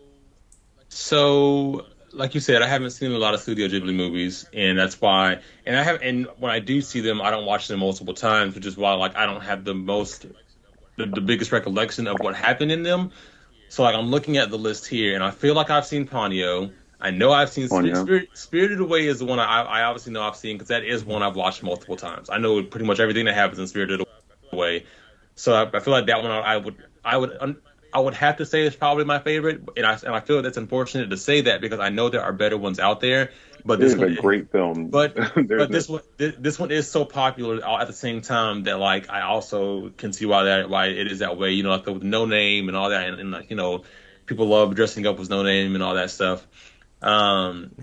A: So, like you said, I haven't seen a lot of Studio Ghibli movies, and that's why. And when I do see them, I don't watch them multiple times, which is why, like, I don't have the biggest recollection of what happened in them. So, like, I'm looking at the list here, and I feel like I've seen Ponyo. I know I've seen
B: Ponyo.
A: Spirited Away is the one I obviously know I've seen because that is one I've watched multiple times. I know pretty much everything that happens in Spirited Away. So I feel like that one I would have to say is probably my favorite, and I feel that's unfortunate to say that because I know there are better ones out there, but
B: It
A: this
B: is a
A: one
B: great film.
A: but
B: There's
A: but
B: no,
A: this one is so popular all at the same time that like I also can see why it is that way. You know, like the No Name and all that, and like people love dressing up with No Name and all that stuff. Um,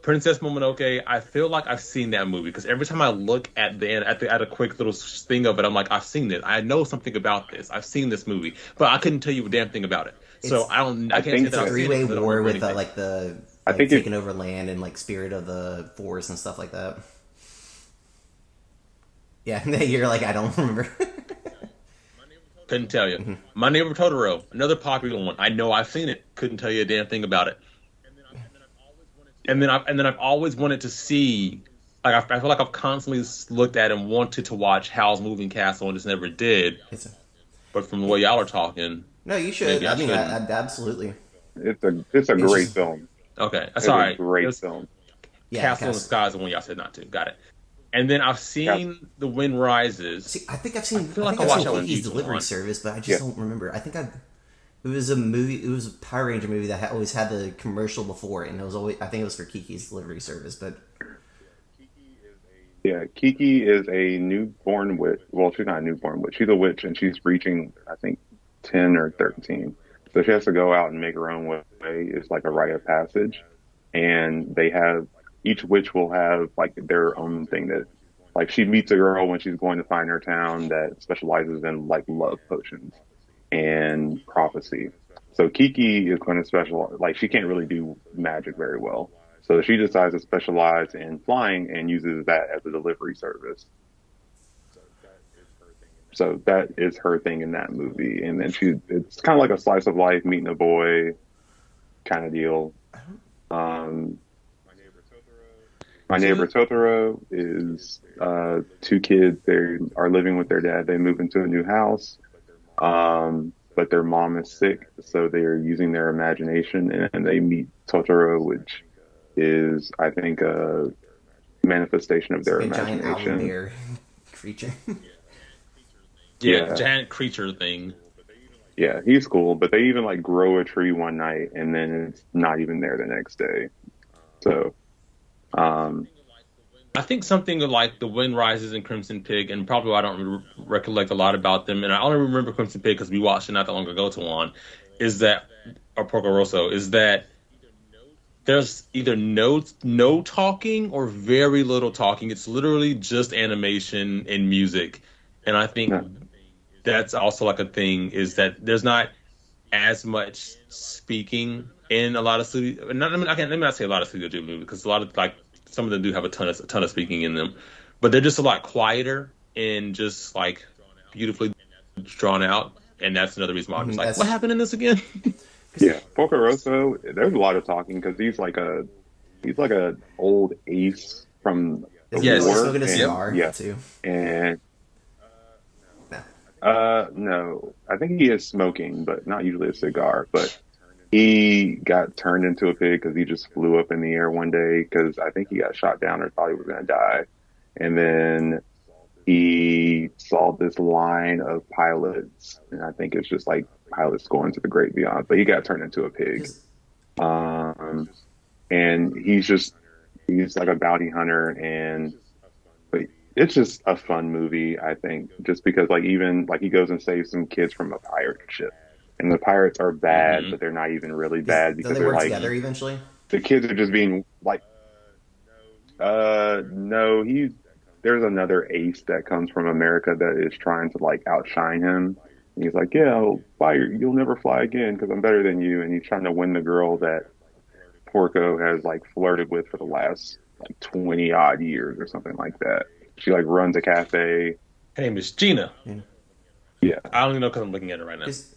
A: Princess Mononoke, I feel like I've seen that movie because every time I look at the end at a quick little thing of it, I'm like, I've seen it. I know something about this. I've seen this movie, but I couldn't tell you a damn thing about it. So
C: It's
A: I
B: I
A: can't say
B: think
C: it's
A: that
C: a
A: I've
B: that
A: seen it
C: three-way
A: because I don't
C: war
A: remember
C: with
A: anything.
C: like the
B: I
C: like
B: think it
C: taking over land and like spirit of the forest and stuff like that. Yeah, you're like I don't remember.
A: Couldn't tell you. My Neighbor Totoro, another popular one. I know I've seen it. Couldn't tell you a damn thing about it. And then I've always wanted to see. Like I feel like I've constantly looked at and wanted to watch Howl's Moving Castle and just never did.
C: It's a,
A: But from the way y'all are talking,
C: no, you should.
A: maybe I
C: I mean,
A: shouldn't.
C: absolutely.
B: it's a
C: It's
B: great
C: just
B: film.
A: Okay,
B: It's a
A: sorry. It
B: great
A: was
B: film.
C: yeah.
A: Castle in the Sky is the one y'all said not to. Got it. And then I've
B: Yeah,
A: seen The Wind Rises.
C: See, I think I've
A: I
C: seen.
A: feel
C: I
A: like
C: think
A: I
C: I've
A: watched
C: seen
A: that one
C: Kiki's
A: YouTube
C: Delivery
A: on.
C: Service, but I just
B: yeah.
C: don't remember. I think I've It was a movie. It was a Power Ranger movie that always had the commercial before it, and it was always. I think it was for Kiki's delivery service, but
B: Yeah, Kiki is a newborn witch. Well, she's not a newborn witch. She's a witch, and she's reaching, I think, 10 or 13. So she has to go out and make her own way. It's like a rite of passage, and they have each witch will have like their own thing that, like, she meets a girl when she's going to find her town that specializes in like love potions and prophecy. So Kiki is going to specialize, like, she can't really do magic very well. So she decides to specialize in flying and uses that as a delivery service. So that is her thing in that movie. And then it's kind of like a slice of life, meeting a boy kind of deal. Um, My Neighbor Totoro is two kids. They are living with their dad. They move into a new house, but their mom is sick, so they are using their imagination, and they meet Totoro, which is, I think, a manifestation of their
C: a giant
B: imagination.
C: owlbear creature.
A: Yeah,
B: Yeah.
A: giant creature thing.
B: Yeah, he's cool, but they even like grow a tree one night, and then it's not even there the next day. So, um,
A: I think something like The Wind Rises and Crimson Pig, and probably why I don't recollect a lot about them, and I only remember Crimson Pig because we watched it not that long ago to one, is that, or Porco Rosso, is that there's either no talking or very little talking. It's literally just animation and music. And I think
B: yeah,
A: that's also like a thing, is that there's not as much speaking in a lot of studio. Not, I mean, let me not say a lot of Studio Ghibli movies, because a lot of, like, some of them do have a ton of speaking in them, but they're just a lot quieter and just like beautifully drawn out. And that's another reason why I'm just like,
C: That's
A: what happened in this again?
B: yeah. Porco Rosso, there's a lot of talking because he's like a old ace from the
C: is he
A: Yes.
C: always
B: war,
C: smoking a
B: and
C: cigar
B: yeah,
C: too?
B: and
C: No.
B: no, I think he is smoking, but not usually a cigar. But he got turned into a pig because he just flew up in the air one day because I think he got shot down or thought he was going to die. And then he saw this line of pilots, and I think it's just like pilots going to the great beyond. But he got turned into a pig.
C: 'Cause
B: Um, and he's like a bounty hunter, and but it's just a fun movie, I think, just because like even like he goes and saves some kids from a pirate ship, and the pirates are bad, but they're not even really bad
C: don't
B: because
C: they
B: they're
C: work
B: like
C: together eventually?
B: the kids are just being like, no, there's another ace that comes from America that is trying to like outshine him. And he's like, yeah, you'll never fly again because I'm better than you, and he's trying to win the girl that Porco has like flirted with for the last like 20 odd years or something like that. She like runs a cafe.
A: Her name is Gina.
B: Yeah.
A: I don't even know because I'm looking at it right now.
C: 'Cause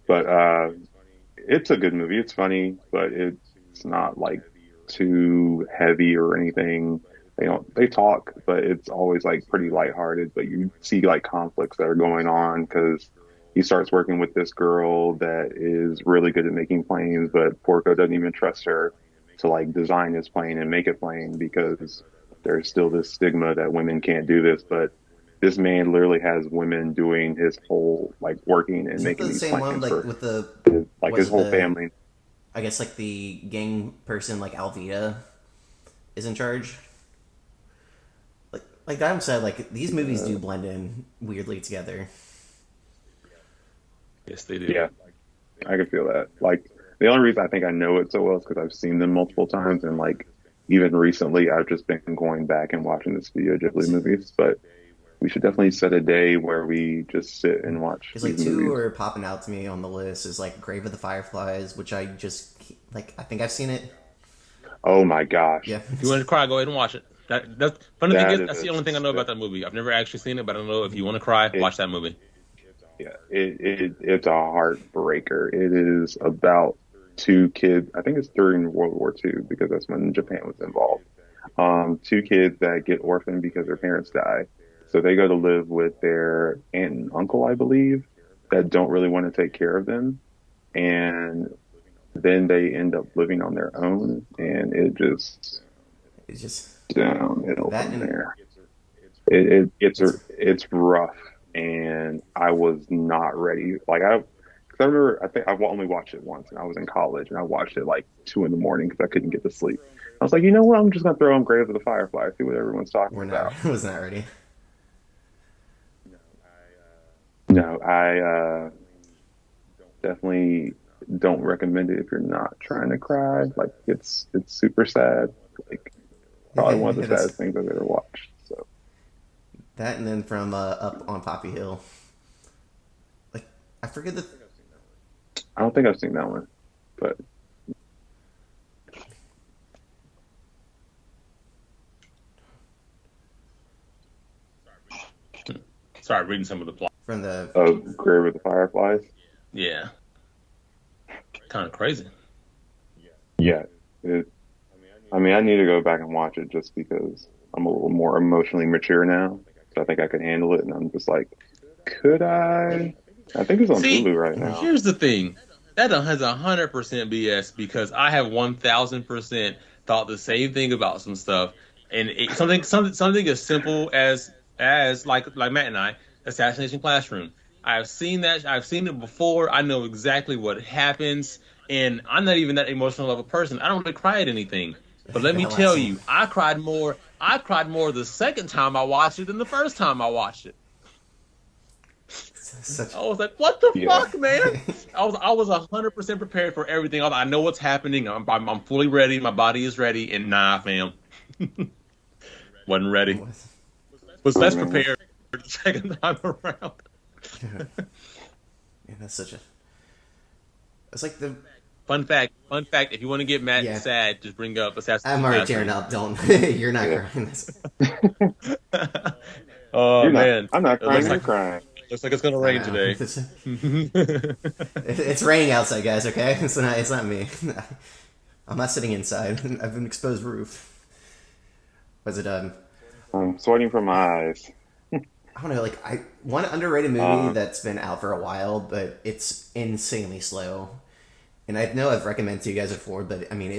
B: But it's a good movie. It's funny, but it's not like too heavy or anything. They talk, but it's always like pretty lighthearted, but you see like conflicts that are going on because he starts working with this girl that is really good at making planes, but Porco doesn't even trust her to like design his plane and make a plane because there's still this stigma that women can't do this. But this man literally has women doing his whole like working and
C: is it
B: making
C: the
B: these
C: same one
B: planes
C: like
B: for
C: with the
B: like
C: was
B: his
C: it
B: whole
C: the-
B: family.
C: I guess like the gang person like Alvita is in charge? Like Adam said, like these movies do blend in weirdly together.
A: Yes, they do.
B: Yeah, I can feel that. Like the only reason I think I know it so well is because I've seen them multiple times, and like even recently, I've just been going back and watching the Studio Ghibli movies. But we should definitely set a day where we just sit and watch
C: Because like
B: these
C: two
B: movies.
C: are popping out to me on the list is like Grave of the Fireflies, which I just like. I think I've seen it.
B: Oh my gosh!
C: Yeah,
A: If you want to cry, go ahead and watch it. That's funny
B: That
A: thing is,
B: is
A: that's the
B: a-
A: only thing I know about that movie. I've never actually seen it, but I know if you want to cry, watch that movie.
B: Yeah, it's a heartbreaker. It is about two kids. I think it's during World War II because that's when Japan was involved. Two kids that get orphaned because their parents die. So they go to live with their aunt and uncle, I believe, that don't really want to take care of them. And then they end up living on their own, and it just
C: it's just
B: downhill
C: That
B: from
C: and-
B: there. It's rough, and I was not ready. Like I I remember, I think I only watched it once, and I was in college, and I watched it like 2 in the morning because I couldn't get to sleep. I was like, you know what? I'm just gonna throw on Grave of the Firefly, see what everyone's talking
C: We're not.
B: about.
C: Was not ready.
B: No, I definitely don't recommend it if you're not trying to cry. Like it's super sad. Like probably one of the
C: That's
B: saddest things I've ever watched. So
C: that, and then from Up on Poppy Hill. Like I forget the.
B: I don't think I've seen that one, but
A: Sorry, reading some of the plot.
C: From the
B: Grave of the Fireflies.
A: Yeah, kind of crazy.
B: Yeah, it, I mean, I need to go back and watch it just because I'm a little more emotionally mature now. So I think I could handle it, and I'm just like, could I? I think it's on
A: See,
B: Hulu right now.
A: here's the thing. That has 100% BS because I have 1,000% thought the same thing about some stuff, and something as simple as like Matt and I, Assassination Classroom. I've seen that. I've seen it before. I know exactly what happens, and I'm not even that emotional of a person. I don't really cry at anything. But let me
C: that last
A: tell
C: one.
A: you, I cried more. I cried more the second time I watched it than the first time I watched it.
C: Such.
A: I was like, "What the
B: Yeah.
A: fuck, man?" I was 100% prepared for everything. I know what's happening. I'm fully ready. My body is ready. And nah, fam, wasn't ready. Was
B: Oh,
A: less
B: man.
A: prepared the second time around.
C: Yeah, that's such a. It's like the.
A: Fun fact. If you want to get Matt
C: Yeah.
A: sad, just bring up Assassin's
C: I'm already
A: Classroom.
C: tearing up. Don't. You're not
B: Yeah.
C: crying.
A: Oh
B: You're not.
A: man,
B: I'm not
A: it
B: crying.
A: looks
B: You're
A: like
B: crying.
A: it's gonna rain
C: I know.
A: today.
C: It's raining outside, guys. Okay, it's not. It's not me. I'm not sitting inside. I have an exposed roof. Was it
B: I'm sweating from my eyes.
C: I don't know, like one underrated movie
B: Uh,
C: that's been out for a while, but it's insanely slow. And I know I've recommended to you guys before, but I mean,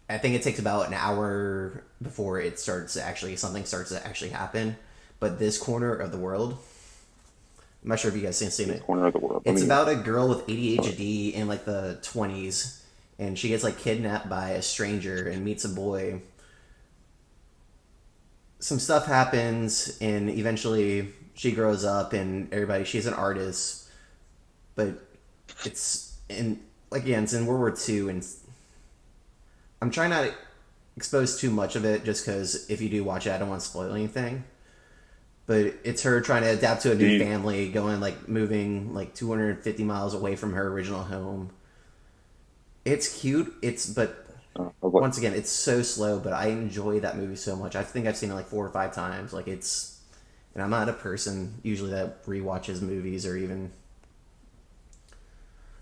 C: I think it takes about an hour before something starts to actually happen. But This Corner of the World, I'm not sure if you guys have seen
B: this
C: it.
B: corner of the world.
C: It's about a girl with ADHD in like the 20s, and she gets like kidnapped by a stranger and meets a boy. Some stuff happens, and eventually she grows up, and she's an artist, but it's in World War II, and I'm trying not to expose too much of it, just because if you do watch it, I don't want to spoil anything. But it's her trying to adapt to a new family, moving like 250 miles away from her original home. It's cute. But once again, it's so slow. But I enjoy that movie so much. I think I've seen it like 4 or 5 times. And I'm not a person usually that rewatches movies or even.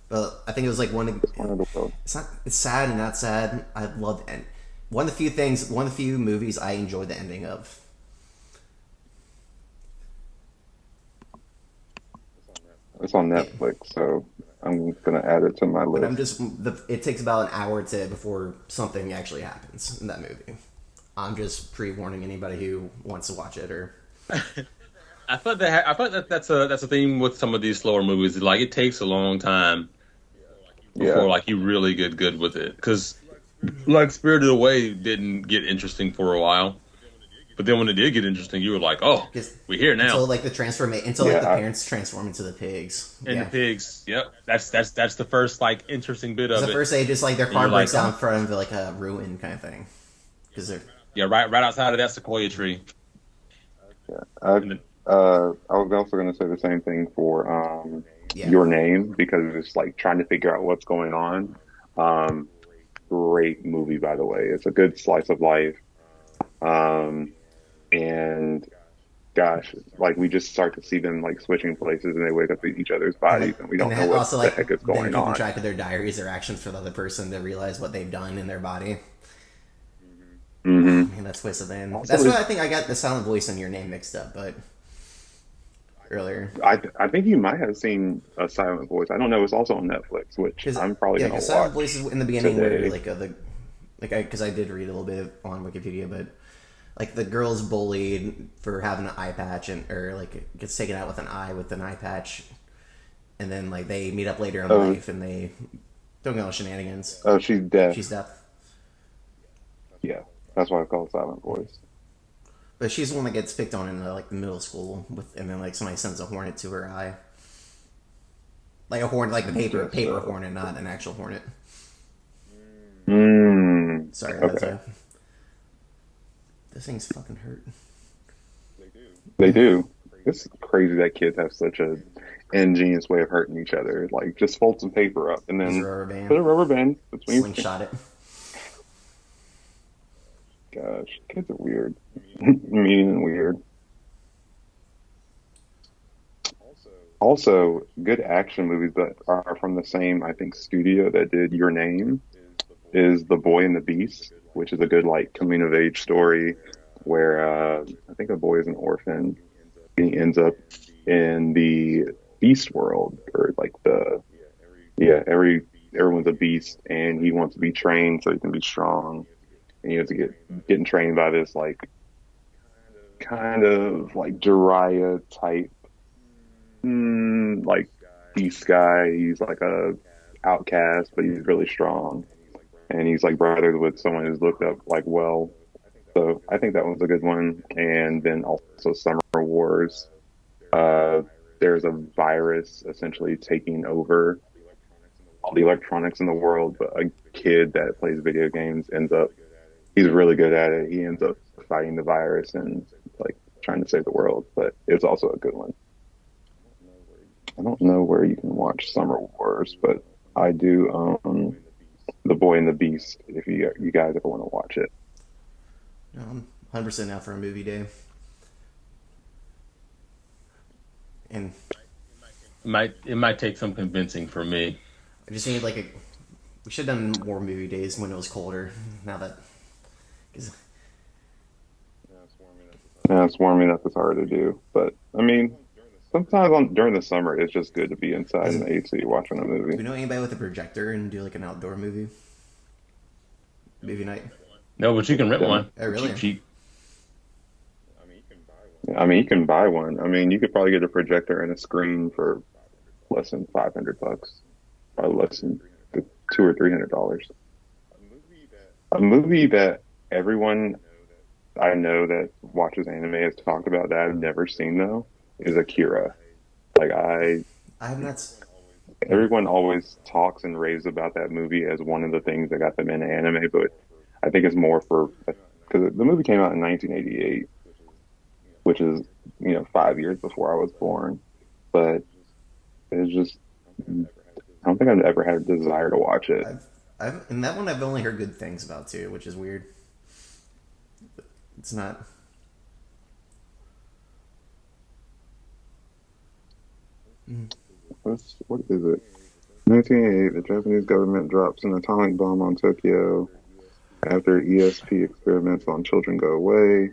C: But I think it was like one of
B: the world.
C: it's sad and not sad. I love the end. One of the few movies I enjoy the ending of.
B: It's on Netflix, so I'm gonna add it to my
C: But
B: list.
C: it takes about an hour before something actually happens in that movie. I'm just pre-warning anybody who wants to watch it or.
A: I thought that's a theme with some of these slower movies. Like it takes a long time before like you really get good with it. Because like Spirited Away didn't get interesting for a while, but then when it did get interesting, you were like, oh, we're here now.
C: Until like the parents transform into the pigs.
A: And the pigs, yep. That's the first like interesting bit of
C: The
A: it.
C: first they just like their
A: And
C: car
A: you're
C: breaks
A: like,
C: down in front of like a ruin kind of thing. Because they're
A: right outside of that sequoia tree.
B: I was also gonna say the same thing for Your Name, because it's like trying to figure out what's going on. Great movie, by the way. It's a good slice of life. And gosh, like we just start to see them like switching places, and they wake up in each other's bodies, and we don't know what the heck is going
C: keeping
B: on.
C: track of their diaries, their actions for the other person to realize what they've done in their body.
B: Mm-hmm.
C: Man, that's twisted, man. That's why I think I got the silent voice and Your Name mixed up, but earlier.
B: I think you might have seen A Silent Voice. I don't know. It's also on Netflix, which I'm probably gonna watch.
C: Silent Voice is in the beginning
B: today.
C: where because I did read a little bit on Wikipedia, but like the girl's bullied for having an eye patch or like gets taken out with an eye patch, and then like they meet up later in
B: Oh,
C: life, and they don't go on shenanigans.
B: oh, she's deaf.
C: She's deaf,
B: Yeah, that's why it's called Silent Voice.
C: but she's the one that gets picked on in like the middle school with, and then like somebody sends a hornet to her eye, like a hornet, like the
B: Yes,
C: paper hornet, not an actual hornet. Sorry, that's
B: Okay,
C: a. Those things fucking hurt.
B: they do. It's crazy that kids have such a ingenious way of hurting each other. Like, just fold some paper up and
C: Use a
B: then
C: rubber band,
B: put a rubber band between.
C: slingshot it.
B: Gosh, kids are weird, mean and weird. Also, good action movies that are from the same, I think, studio that did Your Name is The Boy and the Beast, which is a good like coming of age story where I think a boy is an orphan. He ends up in the beast world, or like the yeah, everyone's a beast, and he wants to be trained so he can be strong. And he has to getting trained by this like kind of like Jiraiya type like beast guy. He's like a outcast, but he's really strong, and he's like brothers with someone who's looked up like well. So I think that one's a good one. And then also Summer Wars. Uh, there's a virus essentially taking over all the electronics in the world, but a kid that plays video games ends up, he's really good at it. He ends up fighting the virus and like trying to save the world, but it's also a good one. I don't know where you can watch Summer Wars, but I do The Boy and the Beast if you guys ever want to watch it.
C: No, I'm 100% out for a movie day. And
A: It might take some convincing for me.
C: I just need like a. We should have done more movie days when it was colder. Now that, cause
B: Yeah, it's warming up. It's hard to do, but I mean, sometimes during the summer, it's just good to be inside in the AC watching a
C: do
B: movie.
C: we know anybody with a projector and do like an outdoor movie night?
A: No, but you can rent
B: Yeah.
A: one.
C: Oh, really?
A: Cheap.
B: I mean, you can buy one. I mean, you could probably get a projector and a screen for less than $500, probably less than $200 or $300. A movie that everyone I know that watches anime has talked about that I've never seen though is Akira. Like
C: I have not.
B: everyone always talks and raves about that movie as one of the things that got them into anime, but I think it's more for because the movie came out in 1988, which is 5 years before I was born. But it's just I don't think I've ever had a desire to watch it.
C: And that one I've only heard good things about too, which is weird. It's not.
B: What is it? 1988, the Japanese government drops an atomic bomb on Tokyo after ESP experiments on children go away.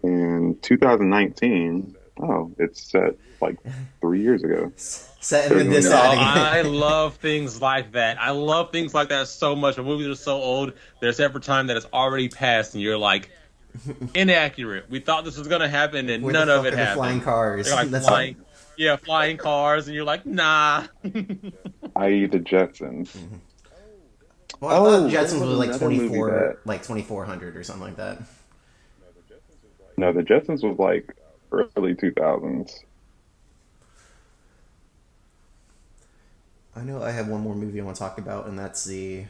B: In 2019, oh, it's set like 3 years ago.
C: Set in the
B: No,
A: No,
C: Saturday.
A: I love things like that. I love things like that so much. When movies are so old, they're set for time that it's already passed, and you're like, inaccurate. We thought this was going to happen, and
C: Where
A: none
C: the
A: of
C: fuck
A: it
C: are the
A: happened.
C: flying cars?
A: They're like
C: That's
A: flying, yeah, flying cars, and you're like, nah.
B: I.e. the Jetsons.
C: Well, I thought
B: Oh,
C: Jetsons
B: there
C: was
B: was
C: like
B: another movie
C: 24, like 2400 or something like that.
B: No, the Jetsons was like early 2000s.
C: I know I have one more movie I want to talk about, and that's the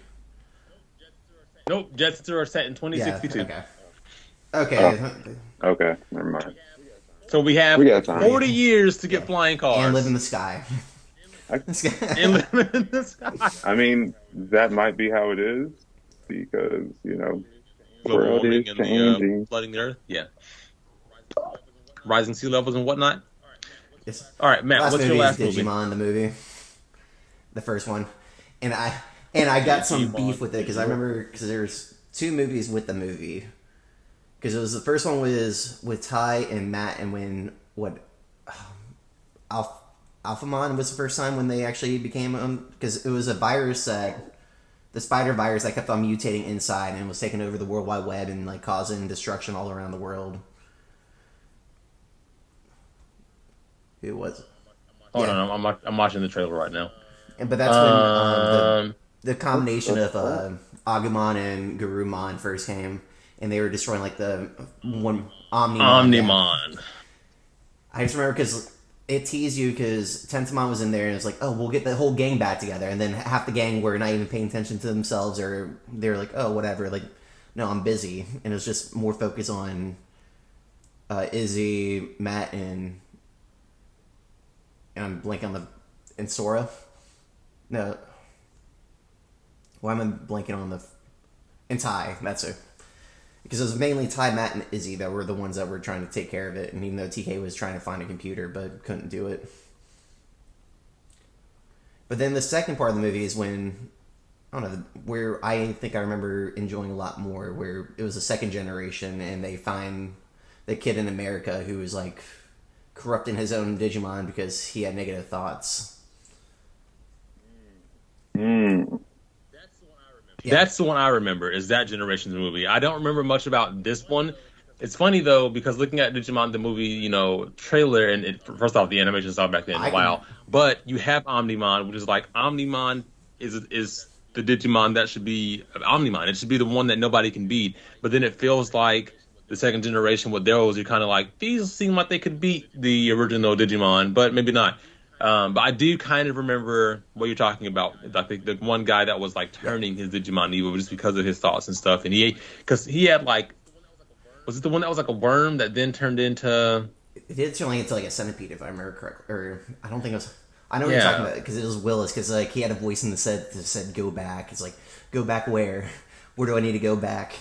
A: Nope, Jets are set in
C: yeah.
A: 2062.
C: Okay.
B: Okay, never mind.
A: So we have
B: We got time.
A: 40 years to get flying cars.
C: And live in the sky. This guy-
A: And live in the sky.
B: I mean, that might be how it is because,
A: Global
B: world
A: warming
B: is
A: and
B: changing.
A: flooding the earth. Yeah. Rising sea levels and whatnot.
C: Yes.
A: All right, Matt,
C: Last
A: what's your
C: movie
A: last
C: is
A: movie?
C: Digimon, the movie, the first one, and I got some
A: Digimon.
C: beef with it because I remember because there's two movies with the movie because it was the first one was with Ty and Matt and when Alphamon was the first time when they actually became because it was a virus that the spider virus that kept on mutating inside and was taking over the World Wide Web and like causing destruction all around the world. Who was it?
A: Hold
C: Yeah,
A: on, I'm watching the trailer right now.
C: but that's when
A: Um,
C: the combination of
B: What?
C: Agumon and Garurumon first came, and they were destroying like the one Omnimon. Yeah,
A: Omnimon.
C: I just remember because it teased you because Tentamon was in there and it was like, oh, we'll get the whole gang back together, and then half the gang were not even paying attention to themselves, or they were like, oh, whatever, like, no, I'm busy, and it was just more focus on Izzy, Matt, and I'm blanking on the and Sora. No, why am I blanking on the and Ty? That's it. Because it was mainly Ty, Matt, and Izzy that were the ones that were trying to take care of it, and even though TK was trying to find a computer but couldn't do it. But then the second part of the movie is when I don't know where I think I remember enjoying a lot more, where it was a second generation and they find the kid in America who was like corrupting his own Digimon because he had negative thoughts.
B: Mm.
C: Yeah.
A: That's the one I remember. Is that generation's movie? I don't remember much about this one. It's funny though because looking at Digimon the movie, trailer and first off the animation style back then,
C: I can
A: wow. But you have Omnimon, which is like Omnimon is the Digimon that should be Omnimon. It should be the one that nobody can beat. But then it feels like the second generation with those, you're kind of like these seem like they could beat the original Digimon, but maybe not. But I do kind of remember what you're talking about. I think the one guy that was like
C: yeah.
A: turning his Digimon evil just because of his thoughts and stuff, and because he had like, was it the one that was like a worm that then turned into?
C: It did turn into like a centipede if I remember correctly, or I don't think it was. I know what you're talking
A: Yeah,
C: about because it was Willis because like he had a voice in the set that said "Go back." It's like, go back where? Where do I need to go back?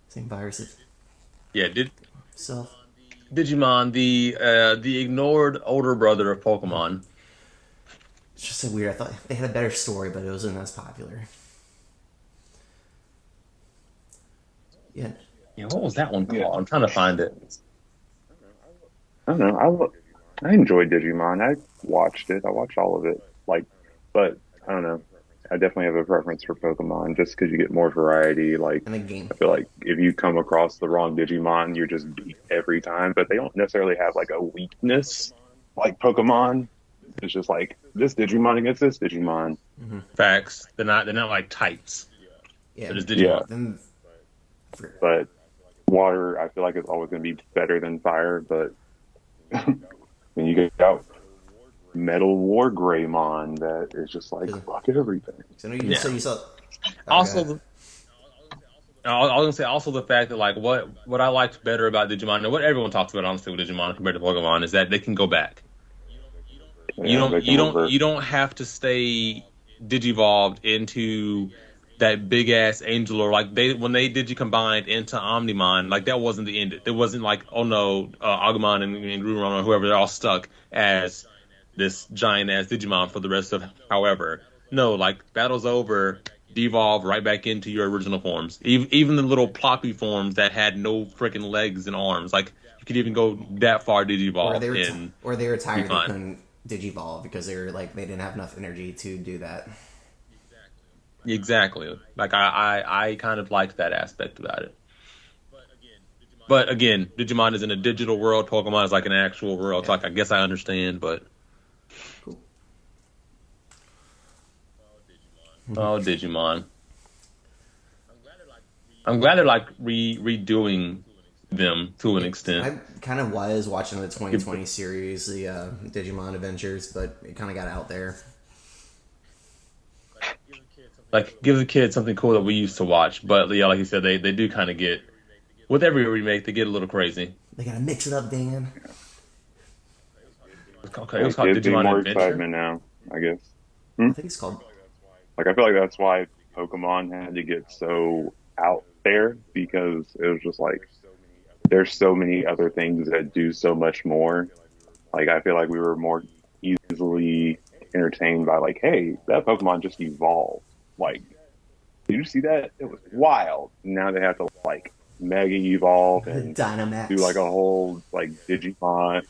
C: Same viruses.
A: yeah.
C: Self.
A: Digimon, the ignored older brother of Pokemon.
C: It's just so weird. I thought they had a better story, but it wasn't as popular. Yeah.
A: Yeah, what was that one
B: Yeah.
A: called? I'm trying to find it.
B: I don't know. I enjoyed Digimon. I watched it. I watched all of it. But I don't know. I definitely have a preference for Pokemon just because you get more variety. Like,
C: And the game.
B: I feel like if you come across the wrong Digimon, you're just beat every time. But they don't necessarily have like a weakness like Pokemon. It's just like this Digimon against this Digimon.
A: Facts. They're not like types.
C: Yeah.
A: They're just
B: Yeah,
A: Digimon.
C: Then.
B: but water, I feel like it's always going to be better than fire. But when you get out Metal War Greymon, that is just like fuck everything.
C: So no, you
A: Yeah.
C: so you saw.
A: Also,
C: Okay.
A: I was gonna say also the fact that like what I liked better about Digimon and what everyone talks about honestly with Digimon compared to Pokemon is that they can go back. You
B: Yeah,
A: don't
B: they can
A: you don't
B: revert.
A: you don't have to stay Digivolved into that big ass angel or like they when they Digicombined into Omnimon like that wasn't the end. It wasn't like oh no Agumon and Gruron or whoever they're all stuck as this giant ass Digimon for the rest of however. No, like battle's over, devolve right back into your original forms. Even the little ploppy forms that had no freaking legs and arms. Like you could even go that far
C: Or they
A: digivolve
C: were,
A: and
C: or they were
A: be
C: tired they
A: fine.
C: couldn't digivolve because they were like they didn't have enough energy to do that.
A: Exactly. Like I kind of liked that aspect about it. But again, Digimon is in a digital world. Pokemon is like an actual world. So
C: Yeah,
A: like I guess I understand, but
C: cool.
A: oh Digimon. I'm glad they're like redoing them to an extent.
C: I kind of was watching the 2020 series, the Digimon Adventures, but it kind of got out there.
A: Like give the kids something cool that we used to watch. But yeah, like you said, they do kind of get with every remake they get a little crazy.
C: They gotta mix it up, Dan.
A: It was
B: It
A: called
B: gives me
A: Digimon
B: more
A: Adventure.
B: excitement now, I guess.
C: I think it's called.
B: Like I feel like that's why Pokemon had to get so out there because it was just like there's so many other things that do so much more. Like I feel like we were more easily entertained by like, hey, that Pokemon just evolved. Like, did you see that? It was wild. Now they have to like mega evolve and do like
C: Dynamax.
B: a whole like Digimon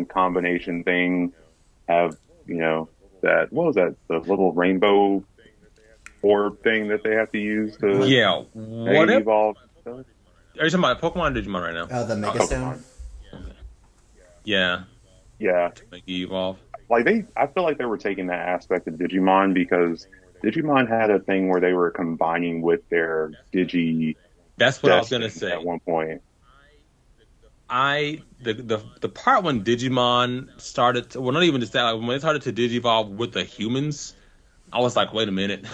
B: combination thing. Have that what was that the little rainbow orb thing that they have to use to
A: Yeah.
B: mega
A: What if
B: evolve?
A: are you talking about Pokemon or Digimon right now?
C: Oh, the Mega
B: Pokemon.
C: Stone.
A: Yeah,
B: Yeah,
A: to make you evolve.
B: like I feel like they were taking that aspect of Digimon because Digimon had a thing where they were combining with their Digi
A: That's what I was gonna
B: Destined at
A: say.
B: one point.
A: The part when Digimon started to, well, not even just that, like when they started to digivolve with the humans, I was like, wait a minute.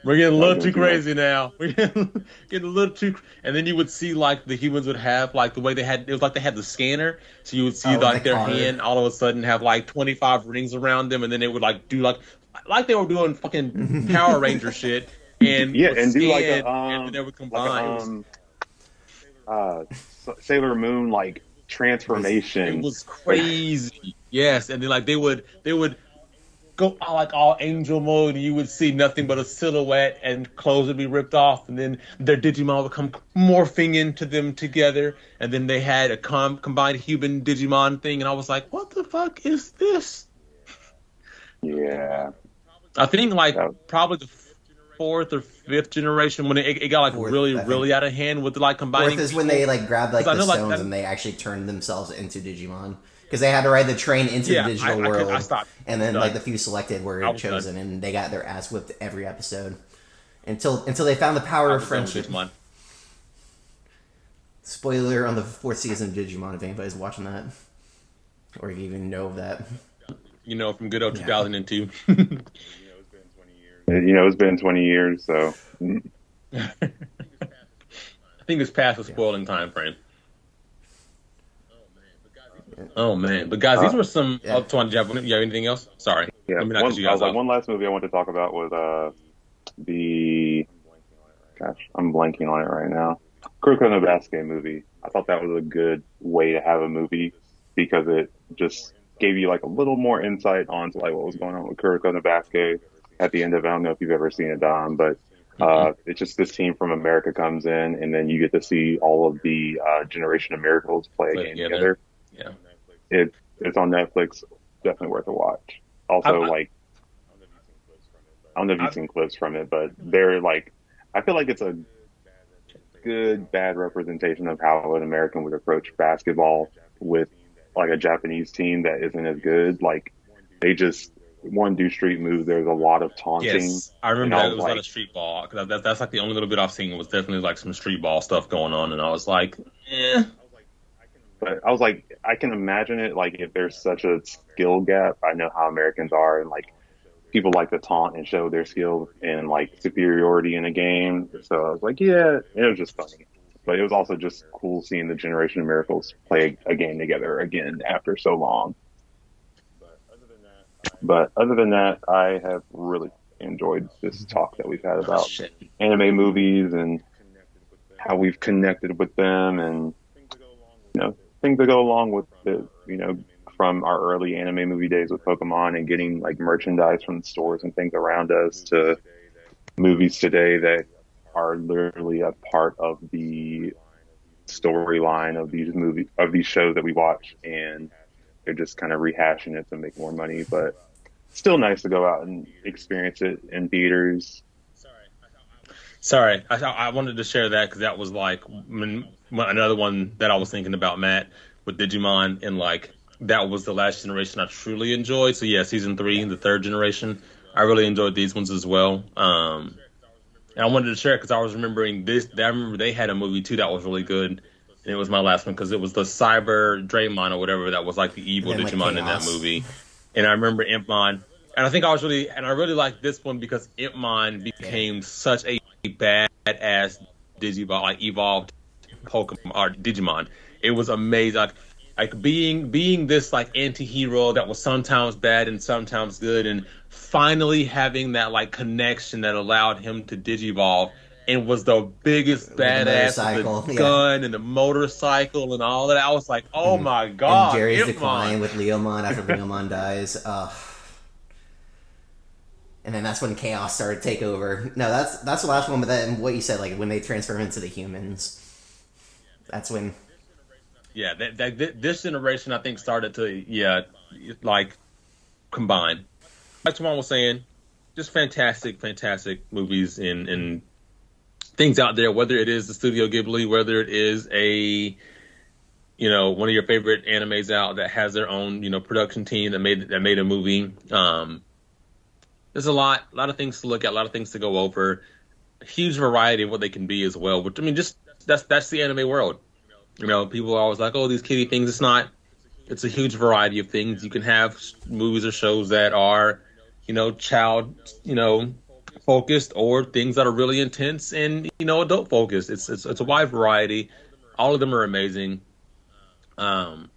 A: We're getting a
B: That was
A: little
B: doing
A: too
B: too much.
A: crazy now. We're getting a little too, and then you would see like the humans would have like the way they had, it was like they had the scanner. So you would see
C: Oh, the
A: like their
C: card.
A: hand all of a sudden have like 25 rings around them, and then they would like do like they were doing fucking Power Ranger shit and
B: Yeah,
A: would
B: and do
A: scan and then they would
B: like a
A: combine.
B: uh Sailor Moon like
A: It
B: transformation.
A: was
B: Like
A: crazy. Yes, and then like they would go like all angel mode, and you would see nothing but a silhouette, and clothes would be ripped off, and then their Digimon would come morphing into them together, and then they had a combined human Digimon thing, and I was like, what the fuck is this?
B: yeah,
A: I think like
B: that,
A: probably the fourth or fifth generation when it got like
C: Fourth,
A: really
C: I think.
A: really out of hand with like
C: Fourth
A: combining
C: is when
A: people.
C: they like grabbed like
A: Because I
C: the
A: know like
C: stones
A: that,
C: and they actually turned themselves into Digimon because they had to ride the train into the
A: yeah,
C: digital
A: I
C: world,
A: stopped.
C: and
A: I was
C: then like
A: done.
C: the few selected
A: I
C: were
A: was done.
C: chosen, and they got their ass whipped every episode until they found the power
A: I
C: of
A: was done with
C: friendship.
A: Digimon.
C: Spoiler on the fourth season of Digimon if anybody's watching that or if you even know of that.
A: You know, from good old
C: Yeah.
A: 2002.
B: it's been 20 years, so
A: I think it's past the
C: Yeah.
A: spoiling time frame. Oh man, but guys, these
B: uh
A: were some.
C: Yeah.
A: Oh, Twan, do you have anything else? Sorry,
B: yeah.
A: let me not cut you
B: I
A: guys
B: was like
A: off.
B: one last movie I wanted to talk about was the gosh, I'm blanking on it right now. Kuroko no Basuke movie. I thought that was a good way to have a movie because it just gave you like a little more insight onto like what was going on with Kuroko no Basuke at the end of it. I don't know if you've ever seen it, Don, but
A: Mm-mm.
B: it's just this team from America comes in, and then you get to see all of the Generation of Miracles play a
A: Play
B: game
A: together.
B: together.
A: Yeah.
B: It's on Netflix. Definitely worth a watch.
A: I,
B: Also,
A: I,
B: like I don't know if you've
A: I,
B: seen clips from it, but they're like I feel like it's a good bad representation of how an American would approach basketball with like a Japanese team that isn't as good. Like they just one do street moves. There's a lot of taunting,
A: yes, I
B: and
A: remember
B: I
A: that it
B: was
A: was a lot
B: like,
A: of street ball because that's like the only little bit I've seen was definitely like some street ball stuff going on, and I was like, eh.
B: I can imagine it. Like if there's such a skill gap, I know how Americans are, and like people like to taunt and show their skill and like superiority in a game. So I was like, yeah, it was just funny. But it was also just cool seeing the Generation of Miracles play a game together again after so long. But other than that, I have really enjoyed this talk that we've had
A: Oh,
B: about
A: shit.
B: anime movies and how we've connected with them and, things that go along with it, from our early anime movie days with Pokemon and getting like merchandise from the stores and things around us to movies today that are literally a part of the storyline of these shows that we watch, and they're just kind of rehashing it to make more money, but still nice to go out and experience it in theaters.
A: Sorry, I wanted to share that because that was like another one that I was thinking about, Matt, with Digimon, and like that was the last generation I truly enjoyed. So yeah, season three, the third generation, I really enjoyed these ones as well. And I wanted to share it because I was remembering this. I remember they had a movie too that was really good, and it was my last one because it was the Cyber Draymon or whatever that was like the
C: And
A: evil
C: then like
A: Digimon in that
C: Chaos.
A: movie. And I remember Impmon, and I really liked this one because Impmon
C: Yeah.
A: became such a badass Digimon, like evolved Pokemon or Digimon. It was amazing. Like being this like anti-hero that was sometimes bad and sometimes good, and finally having that like connection that allowed him to digivolve and was the biggest
C: With the
A: badass with
C: motorcycle,
A: the
C: yeah.
A: gun and the motorcycle and all that. I was like, oh
C: And,
A: my
C: and
A: god,
C: Jerry's
A: Impmon.
C: decline with Leomon after Leomon dies. And then that's when Chaos started to take over. No, that's the last one, but then what you said, like when they transform into the humans, that's when.
A: Yeah, this generation I think started to like combine. Like Jamal was saying, just fantastic movies and things out there. Whether it is the Studio Ghibli, whether it is a one of your favorite animes out that has their own, production team that made a movie. There's a lot of things to look at, a lot of things to go over. A huge variety of what they can be as well. But I mean, just that's the anime world. People are always like, "Oh, these kiddie things." It's not. It's a huge variety of things. You can have movies or shows that are, child, focused, or things that are really intense and adult focused. It's a wide variety. All of them are amazing. So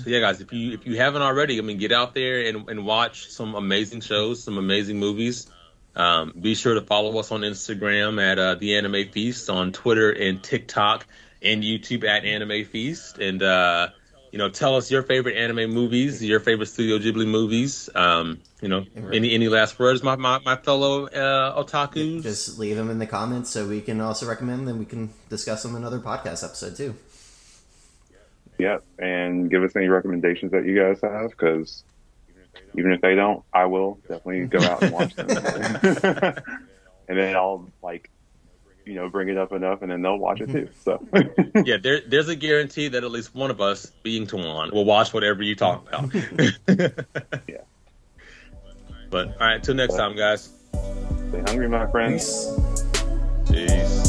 A: yeah, guys, if you haven't already, I mean, get out there and watch some amazing shows, some amazing movies. Be sure to follow us on Instagram at The Anime Feast, on Twitter and TikTok and YouTube at Anime Feast, and tell us your favorite anime movies, your favorite Studio Ghibli movies. Any last words, my fellow otakus?
C: Just leave them in the comments so we can also recommend them. We can discuss them in another podcast episode too.
B: Yep, and give us any recommendations that you guys have, because even if they don't, I will definitely go out and watch them. And then I'll bring it up enough, and then they'll watch it too. So
A: yeah, there's a guarantee that at least one of us, being Tawan, will watch whatever you talk about.
B: Yeah.
A: But all right, till next time, guys.
B: Stay hungry, my friends.
C: Peace.
A: Peace.